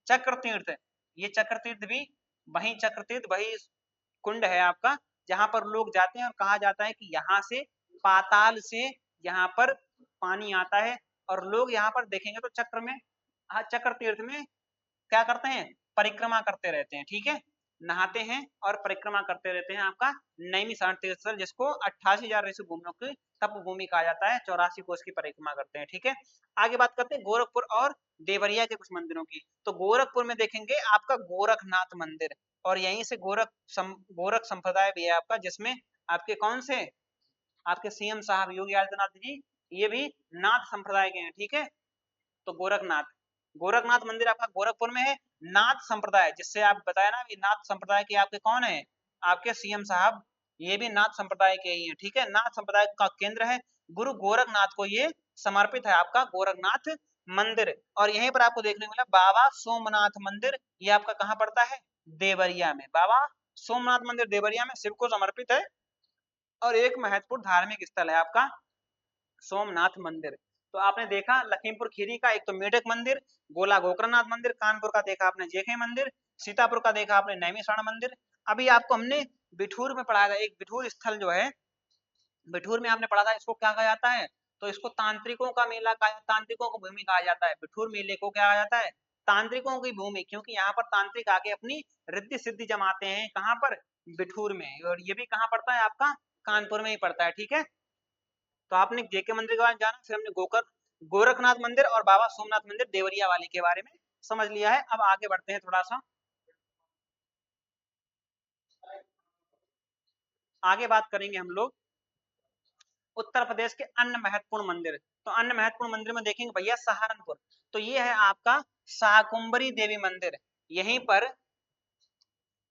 चक्र तीर्थ, ये चक्र तीर्थ भी वही चक्र तीर्थ वही कुंड है आपका, जहाँ पर लोग जाते हैं और कहा जाता है कि यहाँ से पाताल से यहाँ पर पानी आता है और लोग यहाँ पर देखेंगे तो चक्र में, हाँ चक्र तीर्थ में क्या करते हैं? परिक्रमा करते रहते हैं। ठीक है, नहाते हैं और परिक्रमा करते रहते हैं आपका नैमिषारण तीर्थ स्थल, जिसको 88,000 ऋषि भूमियों की तपभूमि कहा जाता है। 84 कोस की परिक्रमा करते हैं। ठीक है, आगे बात करते हैं गोरखपुर और देवरिया के कुछ मंदिरों की। तो गोरखपुर में देखेंगे आपका गोरखनाथ मंदिर और यहीं से गोरख संप्रदाय भी है आपका, जिसमें आपके कौन से? आपके सीएम साहब योगी आदित्यनाथ जी, ये भी नाथ संप्रदाय के हैं। ठीक है, तो गोरखनाथ, गोरखनाथ मंदिर आपका गोरखपुर में है। नाथ संप्रदाय, जिससे आप बताया ना, ये नाथ संप्रदाय के आपके कौन है? आपके सीएम साहब, ये भी नाथ संप्रदाय के ही हैं। ठीक है, नाथ संप्रदाय का केंद्र है। गुरु गोरखनाथ को ये समर्पित है आपका गोरखनाथ मंदिर। और यहीं पर आपको देखने को मिला बाबा सोमनाथ मंदिर, ये आपका कहाँ पड़ता है? देवरिया में। बाबा सोमनाथ मंदिर देवरिया में शिव को समर्पित है और एक महत्वपूर्ण धार्मिक स्थल है आपका सोमनाथ मंदिर। तो आपने देखा लखीमपुर खीरी का एक तो मेढक मंदिर, गोला गोकर्णनाथ मंदिर, कानपुर का देखा आपने जेके मंदिर, सीतापुर का देखा आपने नैमिषारण मंदिर। अभी आपको हमने बिठूर में पढ़ाया था, एक बिठूर स्थल जो है, बिठूर में आपने पढ़ा था, इसको क्या कहा जाता है? तो इसको तांत्रिकों का मेला कहा, तांत्रिकों को भूमि कहा जाता है। बिठूर मेले को क्या कहा जाता है? तांत्रिकों की भूमि, क्योंकि यहाँ पर तांत्रिक आके अपनी रिद्धि सिद्धि जमाते हैं। कहाँ पर? बिठूर में। और ये भी कहाँ पड़ता है आपका? कानपुर में ही पड़ता है। ठीक है, तो आपने जेके मंदिर के बारे में जाना, फिर हमने गोरखनाथ मंदिर और बाबा सोमनाथ मंदिर देवरिया वाले के बारे में समझ लिया है। अब आगे बढ़ते हैं थोड़ा सा, आगे बात करेंगे हम लोग उत्तर प्रदेश के अन्य महत्वपूर्ण मंदिर। तो अन्य महत्वपूर्ण मंदिर में देखेंगे भैया सहारनपुर, तो ये है आपका शाकुंभरी देवी मंदिर। यहीं पर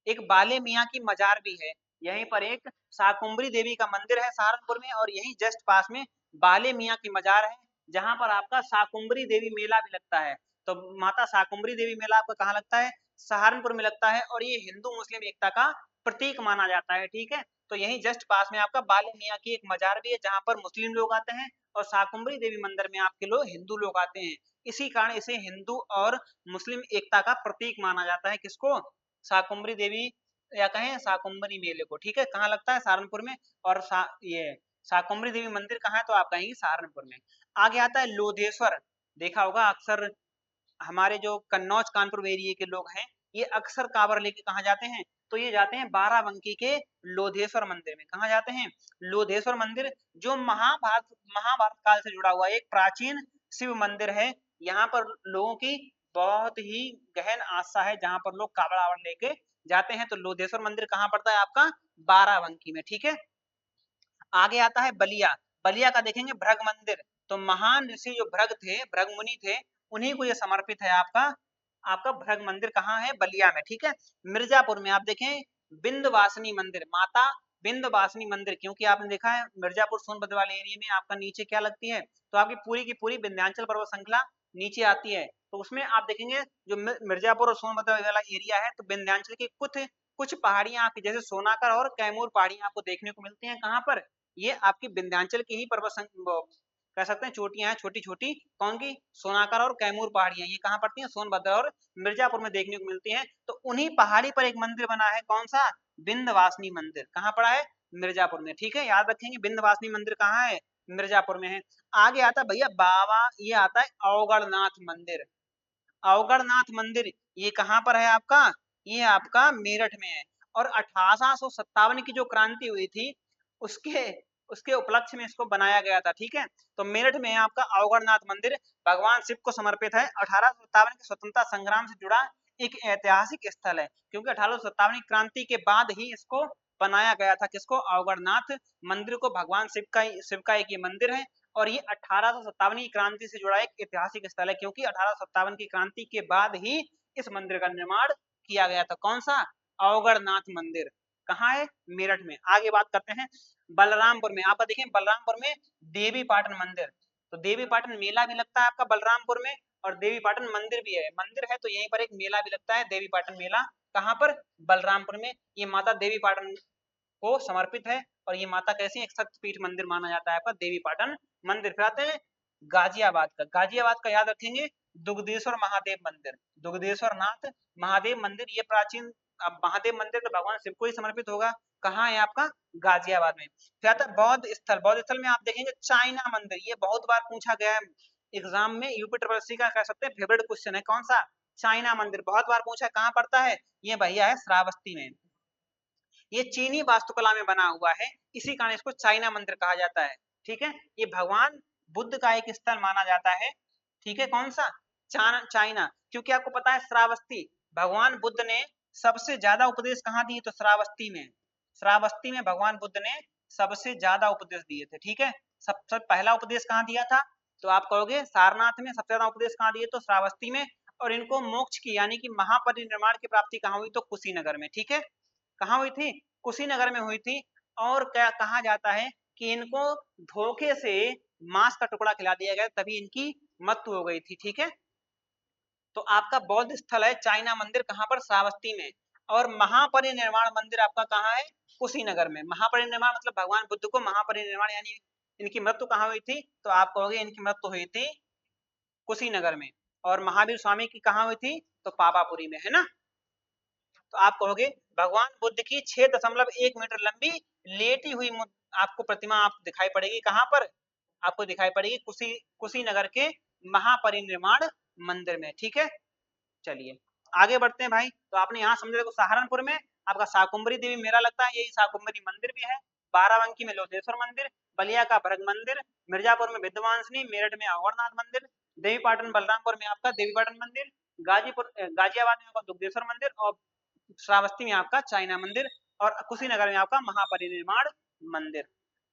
एक बाले मियाँ की मजार भी है। यहीं पर एक शाकुंभरी देवी का मंदिर है सहारनपुर में, और यहीं जस्ट पास में बाले मियाँ की मजार है, जहां पर आपका शाकुंभरी देवी मेला भी लगता है। तो माता शाकुंभरी देवी मेला आपका कहाँ लगता है? सहारनपुर में लगता है, और ये हिंदू मुस्लिम एकता का प्रतीक माना जाता है। ठीक है, तो यहीं जस्ट पास में आपका बाले मियाँ की एक मजार भी है, जहां पर मुस्लिम लोग आते हैं, और शाकुंभरी देवी मंदिर में आपके लोग हिंदू लोग आते हैं। इसी कारण इसे हिंदू और मुस्लिम एकता का प्रतीक माना जाता है। किसको? शाकुंभरी देवी, या कहें शाकुंभरी मेले को। ठीक है, कहाँ लगता है? सहारनपुर में। और ये शाकुंभरी देवी मंदिर कहाँ है? तो आप कहेंगे सहारनपुर में। आगे आता है लोधेश्वर। देखा होगा अक्सर हमारे जो कन्नौज कानपुर एरिया के लोग हैं, ये अक्सर कांवर लेके कहाँ जाते हैं? तो ये जाते हैं बाराबंकी के लोधेश्वर मंदिर में। कहाँ जाते हैं? लोधेश्वर मंदिर, जो महाभारत महाभारत काल से जुड़ा हुआ एक प्राचीन शिव मंदिर है। यहाँ पर लोगों की बहुत ही गहन आस्था है, जहाँ पर लोग कावड़ आवड़ लेके जाते हैं। तो लोधेश्वर मंदिर कहाँ पड़ता है आपका? बाराबंकी में। ठीक है, आगे आता है बलिया। बलिया का देखेंगे भृग मंदिर। तो महान ऋषि जो भृग थे, भृग मुनि थे, उन्हीं को ये समर्पित है आपका आपका भृग मंदिर। कहाँ है? बलिया में। ठीक है, मिर्जापुर में आप देखें विंध्यवासिनी मंदिर, माता विंध्यवासिनी मंदिर, क्योंकि आपने देखा है मिर्जापुर सोनभद्र वाले एरिया में आपका नीचे क्या लगती है? तो आपकी पूरी की पूरी विंध्याचल पर्वत श्रृंखला नीचे आती है। तो उसमें आप देखेंगे जो मिर्जापुर और सोनभद्र वाला एरिया है, तो विंध्याचल की कुछ कुछ पहाड़ियां आपकी जैसे सोनाकर और कैमूर पहाड़ियां आपको देखने को मिलती हैं। कहाँ पर? ये आपकी विंध्याचल की ही कह सकते हैं चोटियां हैं, छोटी छोटी। कौन की? सोनाकर और कैमूर पहाड़ियां। ये कहाँ पड़ती हैं? सोनभद्र और मिर्जापुर में देखने को मिलती हैं। तो उन्हीं पहाड़ी पर एक मंदिर बना है, कौन सा? विंध्यवासिनी मंदिर। कहाँ पड़ा है? मिर्जापुर में। ठीक है, याद रखेंगे विंध्यवासिनी मंदिर कहाँ है? मिर्जापुर में है। आगे आता है भैया बाबा, ये आता है अवगढ़नाथ मंदिर। अवगढ़नाथ मंदिर ये कहाँ पर है आपका? ये आपका मेरठ में है। और 1857 की जो क्रांति हुई थी, उसके उसके उपलक्ष्य में इसको बनाया गया था। ठीक है, तो मेरठ में है आपका अवगढ़नाथ मंदिर, भगवान शिव को समर्पित है। 1857 के स्वतंत्रता संग्राम से जुड़ा एक ऐतिहासिक स्थल है, क्योंकि 1857 की क्रांति के बाद ही इसको बनाया गया था। किसको? अवगढ़नाथ मंदिर को। भगवान शिव का एक ये मंदिर है, और ये 1857 की क्रांति से जुड़ा एक ऐतिहासिक स्थल है, क्योंकि 1857 की क्रांति के बाद ही इस मंदिर का निर्माण किया गया था। कौन सा? अवगढ़नाथ मंदिर। कहाँ है? मेरठ में। आगे बात करते हैं बलरामपुर में। आप देखें बलरामपुर में देवी पाटन मंदिर। तो देवी पाटन मेला भी लगता है आपका बलरामपुर में, और देवी पाटन मंदिर भी है। मंदिर है तो यहीं पर एक मेला भी लगता है, देवी पाटन मेला। कहाँ पर? बलरामपुर में। ये माता देवी पाटन को समर्पित है, और ये माता कैसी? एक शक्तिपीठ मंदिर माना जाता है आपका देवी पाटन मंदिर। फिर आते हैं गाजियाबाद का। गाजियाबाद का याद रखेंगे दुग्धेश्वर महादेव मंदिर, दुग्धेश्वर नाथ महादेव मंदिर। ये प्राचीन, अब महादेव मंदिर तो भगवान शिव को ही समर्पित होगा। कहाँ है आपका? गाजियाबाद में। फिर आता है बौद्ध स्थल। बौद्ध स्थल में आप देखेंगे चाइना मंदिर। ये बहुत बार पूछा गया है एग्जाम में, यूपी ट्रिपल एससी का कह सकते हैं फेवरेट क्वेश्चन है। कौन सा? चाइना मंदिर, बहुत बार पूछा। कहाँ पड़ता है? ये भैया है श्रावस्ती में। ये चीनी वास्तुकला में बना हुआ है, इसी कारण इसको चाइना मंदिर कहा जाता है। ठीक है, ये भगवान बुद्ध का एक स्थल माना जाता है। ठीक है, कौन सा? चाइना, क्योंकि आपको पता है श्रावस्ती, भगवान बुद्ध ने सबसे ज्यादा उपदेश कहाँ दिए? तो श्रावस्ती में। श्रावस्ती में भगवान बुद्ध ने सबसे ज्यादा उपदेश दिए थे। ठीक है, सबसे पहला उपदेश कहाँ दिया था? तो आप कहोगे सारनाथ में। सबसे ज्यादा उपदेश कहाँ दिए? तो श्रावस्ती में। और इनको मोक्ष की यानी कि महापरिनिर्वाण की प्राप्ति कहाँ हुई? तो कुशीनगर में। ठीक है, कहाँ हुई थी? कुशीनगर में हुई थी। और क्या कहा जाता है कि इनको धोखे से मांस का टुकड़ा खिला दिया गया, तभी इनकी मृत्यु हो गई थी। ठीक है, तो आपका बौद्ध स्थल है चाइना मंदिर, कहाँ पर? श्रावस्ती में। और महापरिनिर्वाण मंदिर आपका कहाँ है? कुशीनगर में। महापरिनिर्वाण मतलब भगवान बुद्ध को महापरिनिर्वाण यानी इनकी मृत्यु कहाँ हुई थी? तो आप कहोगे इनकी मृत्यु हुई थी कुशीनगर में। और महावीर स्वामी की कहाँ हुई थी? तो पावापुरी में, है ना। तो आप कहोगे भगवान बुद्ध की 6.1 मीटर लंबी लेटी हुई आपको प्रतिमा आपको दिखाई पड़ेगी। कहाँ पर? आपको दिखाई पड़ेगी कुशीनगर के महापरिनिर्वाण मंदिर में। ठीक है, चलिए आगे बढ़ते हैं भाई। तो आपने यहाँ समझा, देखो सहारनपुर में आपका शाकुंभरी देवी मेला लगता है, यही शाकुंभरी मंदिर भी है। बाराबंकी में लोधेश्वर मंदिर, बलिया का भरग मंदिर, मिर्जापुर में विद्यवासिनी, मेरठ में अघोरनाथ मंदिर, देवी पाटन बलरामपुर में आपका देवी पाटन मंदिर, गाजियाबाद में आपका दुग्धेश्वर मंदिर, और श्रावस्ती में आपका चाइना मंदिर, और कुशीनगर में आपका महापरिनिर्वाण मंदिर।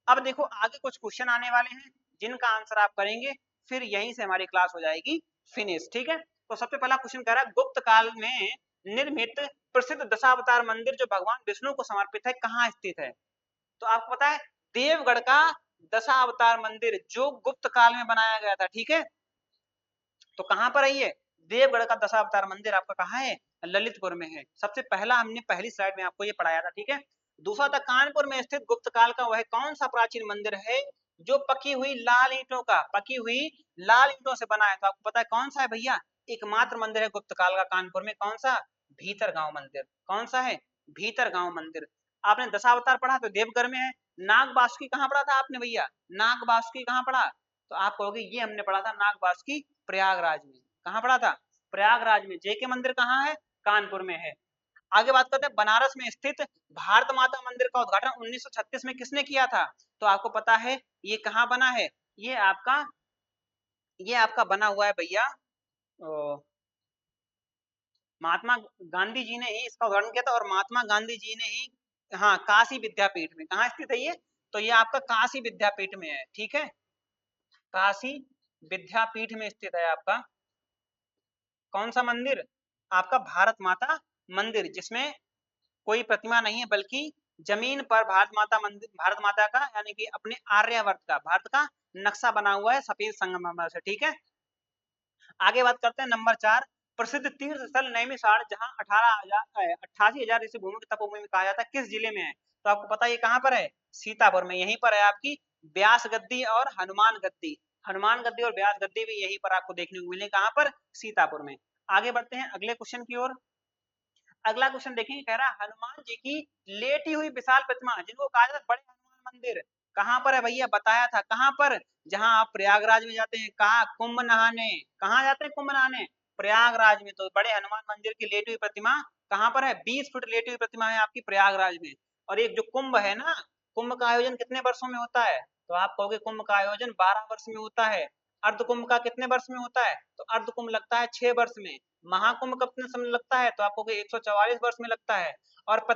अब देखो आगे कुछ क्वेश्चन आने वाले हैं जिनका आंसर आप करेंगे, फिर यहीं से हमारी क्लास हो जाएगी फिनिश, ठीक है। तो सबसे पहला क्वेश्चन कह रहा है गुप्त काल में निर्मित प्रसिद्ध दशावतार मंदिर जो भगवान विष्णु को समर्पित है कहाँ स्थित है? तो आपको पता है देवगढ़ का दशावतार मंदिर जो गुप्त काल में बनाया गया था, ठीक है। तो कहाँ पर है ये? देवगढ़ का दशावतार मंदिर आपका कहाँ है? ललितपुर में है। सबसे पहला हमने पहली स्लाइड में आपको ये पढ़ाया था, ठीक है। दूसरा था कानपुर में स्थित गुप्त काल का वह कौन सा प्राचीन मंदिर है जो पकी हुई लाल ईंटों से बना है? तो आपको पता है कौन सा है भैया? एकमात्र मंदिर है गुप्त काल का कानपुर में, कौन सा? भीतर गांव मंदिर। कौन सा है? भीतर गांव मंदिर। आपने दशावतार पढ़ा तो देवघर में है। नाग बासुकी कहाँ पढ़ा था आपने भैया? नाग बासुकी कहाँ पढ़ा? तो आप कहोगे ये हमने पढ़ा था नाग बासुकी प्रयागराज में। कहाँ पढ़ा था? प्रयागराज में। जेके मंदिर कहाँ है? कानपुर में है। आगे बात करते हैं बनारस में स्थित भारत माता मंदिर का उद्घाटन 1936 में किसने किया था? तो आपको पता है ये कहाँ बना है? ये आपका बना हुआ है भैया, महात्मा गांधी जी ने ही इसका उद्घाटन किया था, और महात्मा गांधी जी ने ही, हाँ, काशी विद्यापीठ में। कहाँ स्थित है ये? तो ये आपका काशी विद्यापीठ में है, ठीक है। काशी विद्यापीठ में स्थित है आपका कौन सा मंदिर? आपका भारत माता मंदिर, जिसमें कोई प्रतिमा नहीं है बल्कि जमीन पर भारत माता मंदिर, भारत माता का यानी कि अपने आर्यवर्त का, भारत का नक्शा बना हुआ है सफेद संगमरमर से, ठीक है। आगे बात करते हैं नंबर 4, प्रसिद्ध तीर्थ स्थल नैमिषारण्य जहाँ 88,000 ऋषि भूमि की तपोभूमि कहा जाता है, किस जिले में है? तो आपको पता है ये कहाँ पर है? सीतापुर में। यहीं पर है आपकी व्यास गद्दी और हनुमान गद्दी। हनुमान गद्दी और व्यास गद्दी भी यहीं पर आपको देखने को मिले, कहाँ पर? सीतापुर में। आगे बढ़ते हैं अगले क्वेश्चन की ओर। अगला क्वेश्चन देखेंगे, कह रहा है हनुमान जी की लेटी हुई विशाल प्रतिमा जिनको कहा जाता है बड़े हनुमान मंदिर, कहाँ पर है भैया? बताया था कहाँ पर? जहां आप प्रयागराज में जाते हैं, कहा कुंभ नहाने, कहाँ जाते हैं कुंभ नहाने? प्रयागराज में। तो बड़े हनुमान मंदिर की लेटी हुई प्रतिमा कहाँ पर है? 20 फुट लेटी हुई प्रतिमा है आपकी प्रयागराज में। और एक जो कुंभ है ना, कुंभ का आयोजन कितने वर्षों में होता है? तो आप कहोगे कुंभ का आयोजन 12 वर्ष में होता है। अर्ध कुंभ का कितने वर्ष में होता है? तो अर्ध कुंभ लगता है 6 वर्ष में। महाकुंभ कितने समय लगता है? तो आपको 144 वर्ष में लगता है। और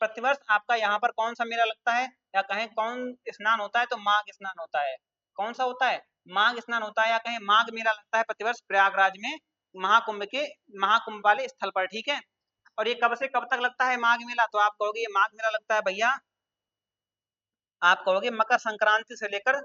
प्रतिवर्ष आपका यहाँ पर कौन सा मेला लगता है, या कहें कौन स्नान होता है? तो माघ स्नान होता है। कौन सा होता है? माघ स्नान होता है, या कहें माघ मेला लगता है प्रतिवर्ष प्रयागराज में, महाकुंभ वाले स्थल पर, ठीक है। और ये कब से कब तक लगता है माघ मेला? तो आप कहोगे ये माघ मेला लगता है भैया, आप कहोगे मकर संक्रांति से लेकर,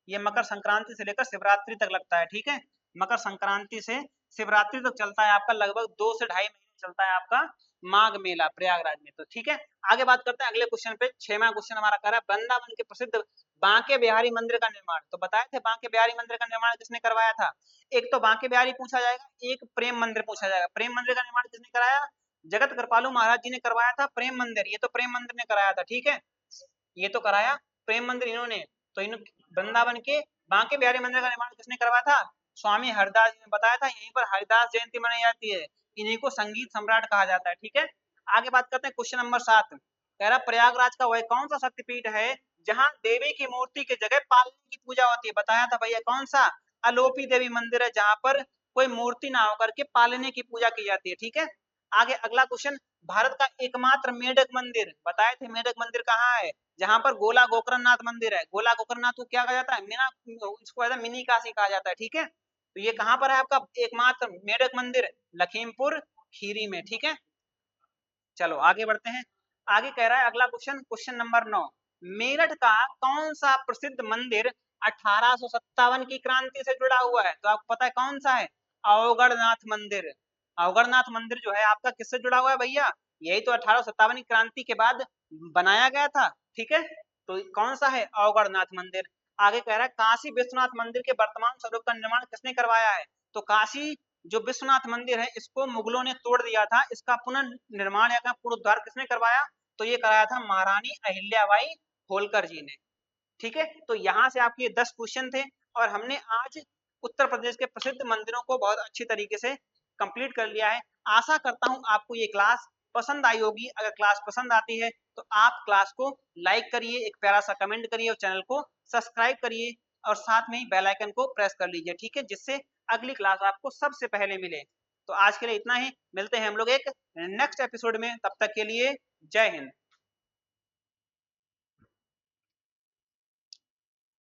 ये मकर संक्रांति से लेकर शिवरात्रि तक लगता है, ठीक है। मकर संक्रांति से शिवरात्रि तक चलता है आपका, लगभग 2 से ढाई महीने चलता है आपका माघ मेला प्रयागराज में। तो ठीक है, आगे बात करते हैं अगले क्वेश्चन पे। 6वां क्वेश्चन हमारा कह रहा है वृंदावन के प्रसिद्ध बांके बिहारी मंदिर का निर्माण। तो बताए थे बांके बिहारी मंदिर का निर्माण किसने करवाया था? एक तो बांके बिहारी पूछा जाएगा, एक प्रेम मंदिर पूछा जाएगा। प्रेम मंदिर का निर्माण किसने कराया? जगत कृपालु महाराज जी ने करवाया था प्रेम मंदिर, ये तो प्रेम मंदिर ने कराया था, ठीक है। ये तो कराया प्रेम मंदिर इन्होंने। तो इन वृंदावन के बांके बिहारी मंदिर का निर्माण किसने करवाया था? स्वामी हरिदास जी ने। बताया था यहीं पर हरिदास जयंती मनाई जाती है, इन्हीं को संगीत सम्राट कहा जाता है, ठीक है। आगे बात करते हैं क्वेश्चन नंबर 7, कह रहा प्रयागराज का वह कौन सा शक्तिपीठ है जहां देवी की मूर्ति की जगह पालने की पूजा होती है? बताया था भैया कौन सा? अलोपी देवी मंदिर है, जहां पर कोई मूर्ति ना होकर के पालने की पूजा की जाती है, ठीक है। आगे अगला क्वेश्चन, भारत का एकमात्र मेढक मंदिर, बताए थे मेढक मंदिर कहाँ है? जहां पर गोला गोकर्णनाथ मंदिर है। गोला गोकर्णनाथ को क्या कहा जाता है? इसको मिनी काशी कहा जाता है, ठीक है। तो ये कहाँ पर है आपका एकमात्र मेढक मंदिर? लखीमपुर खीरी में, ठीक है। चलो आगे बढ़ते हैं। आगे कह रहा है अगला क्वेश्चन, क्वेश्चन नंबर 9, मेरठ का कौन सा प्रसिद्ध मंदिर 1857 की क्रांति से जुड़ा हुआ है? तो आपको पता है कौन सा है? अवगढ़नाथ मंदिर। अवगढ़नाथ मंदिर जो है आपका किससे जुड़ा हुआ है भैया? यही तो 1857 की क्रांति के बाद बनाया गया था, ठीक है। तो कौन सा है? अवगढ़नाथ मंदिर। आगे कह रहा है काशी विश्वनाथ मंदिर के वर्तमान स्वरूप का निर्माण किसने करवाया है? तो काशी जो विश्वनाथ मंदिर है इसको मुगलों ने तोड़ दिया था, इसका पुनर्निर्माण या पुनरुद्धार किसने करवाया? तो ये कराया था महारानी अहिल्याबाई होलकर जी ने, ठीक है। तो यहाँ से आपके 10 क्वेश्चन थे, और हमने आज उत्तर प्रदेश के प्रसिद्ध मंदिरों को बहुत अच्छी तरीके से कंप्लीट कर लिया है। आशा करता हूँ आपको ये क्लास पसंद आई होगी। अगर क्लास पसंद आती है तो आप क्लास को लाइक करिए, एक प्यारा सा कमेंट करिए और चैनल को सब्सक्राइब करिए और साथ में ही बेल आइकन को प्रेस कर लीजिए, ठीक है, जिससे अगली क्लास आपको सबसे पहले मिले। तो आज के लिए इतना ही, मिलते हैं हम लोग एक नेक्स्ट एपिसोड में, तब तक के लिए जय हिंद।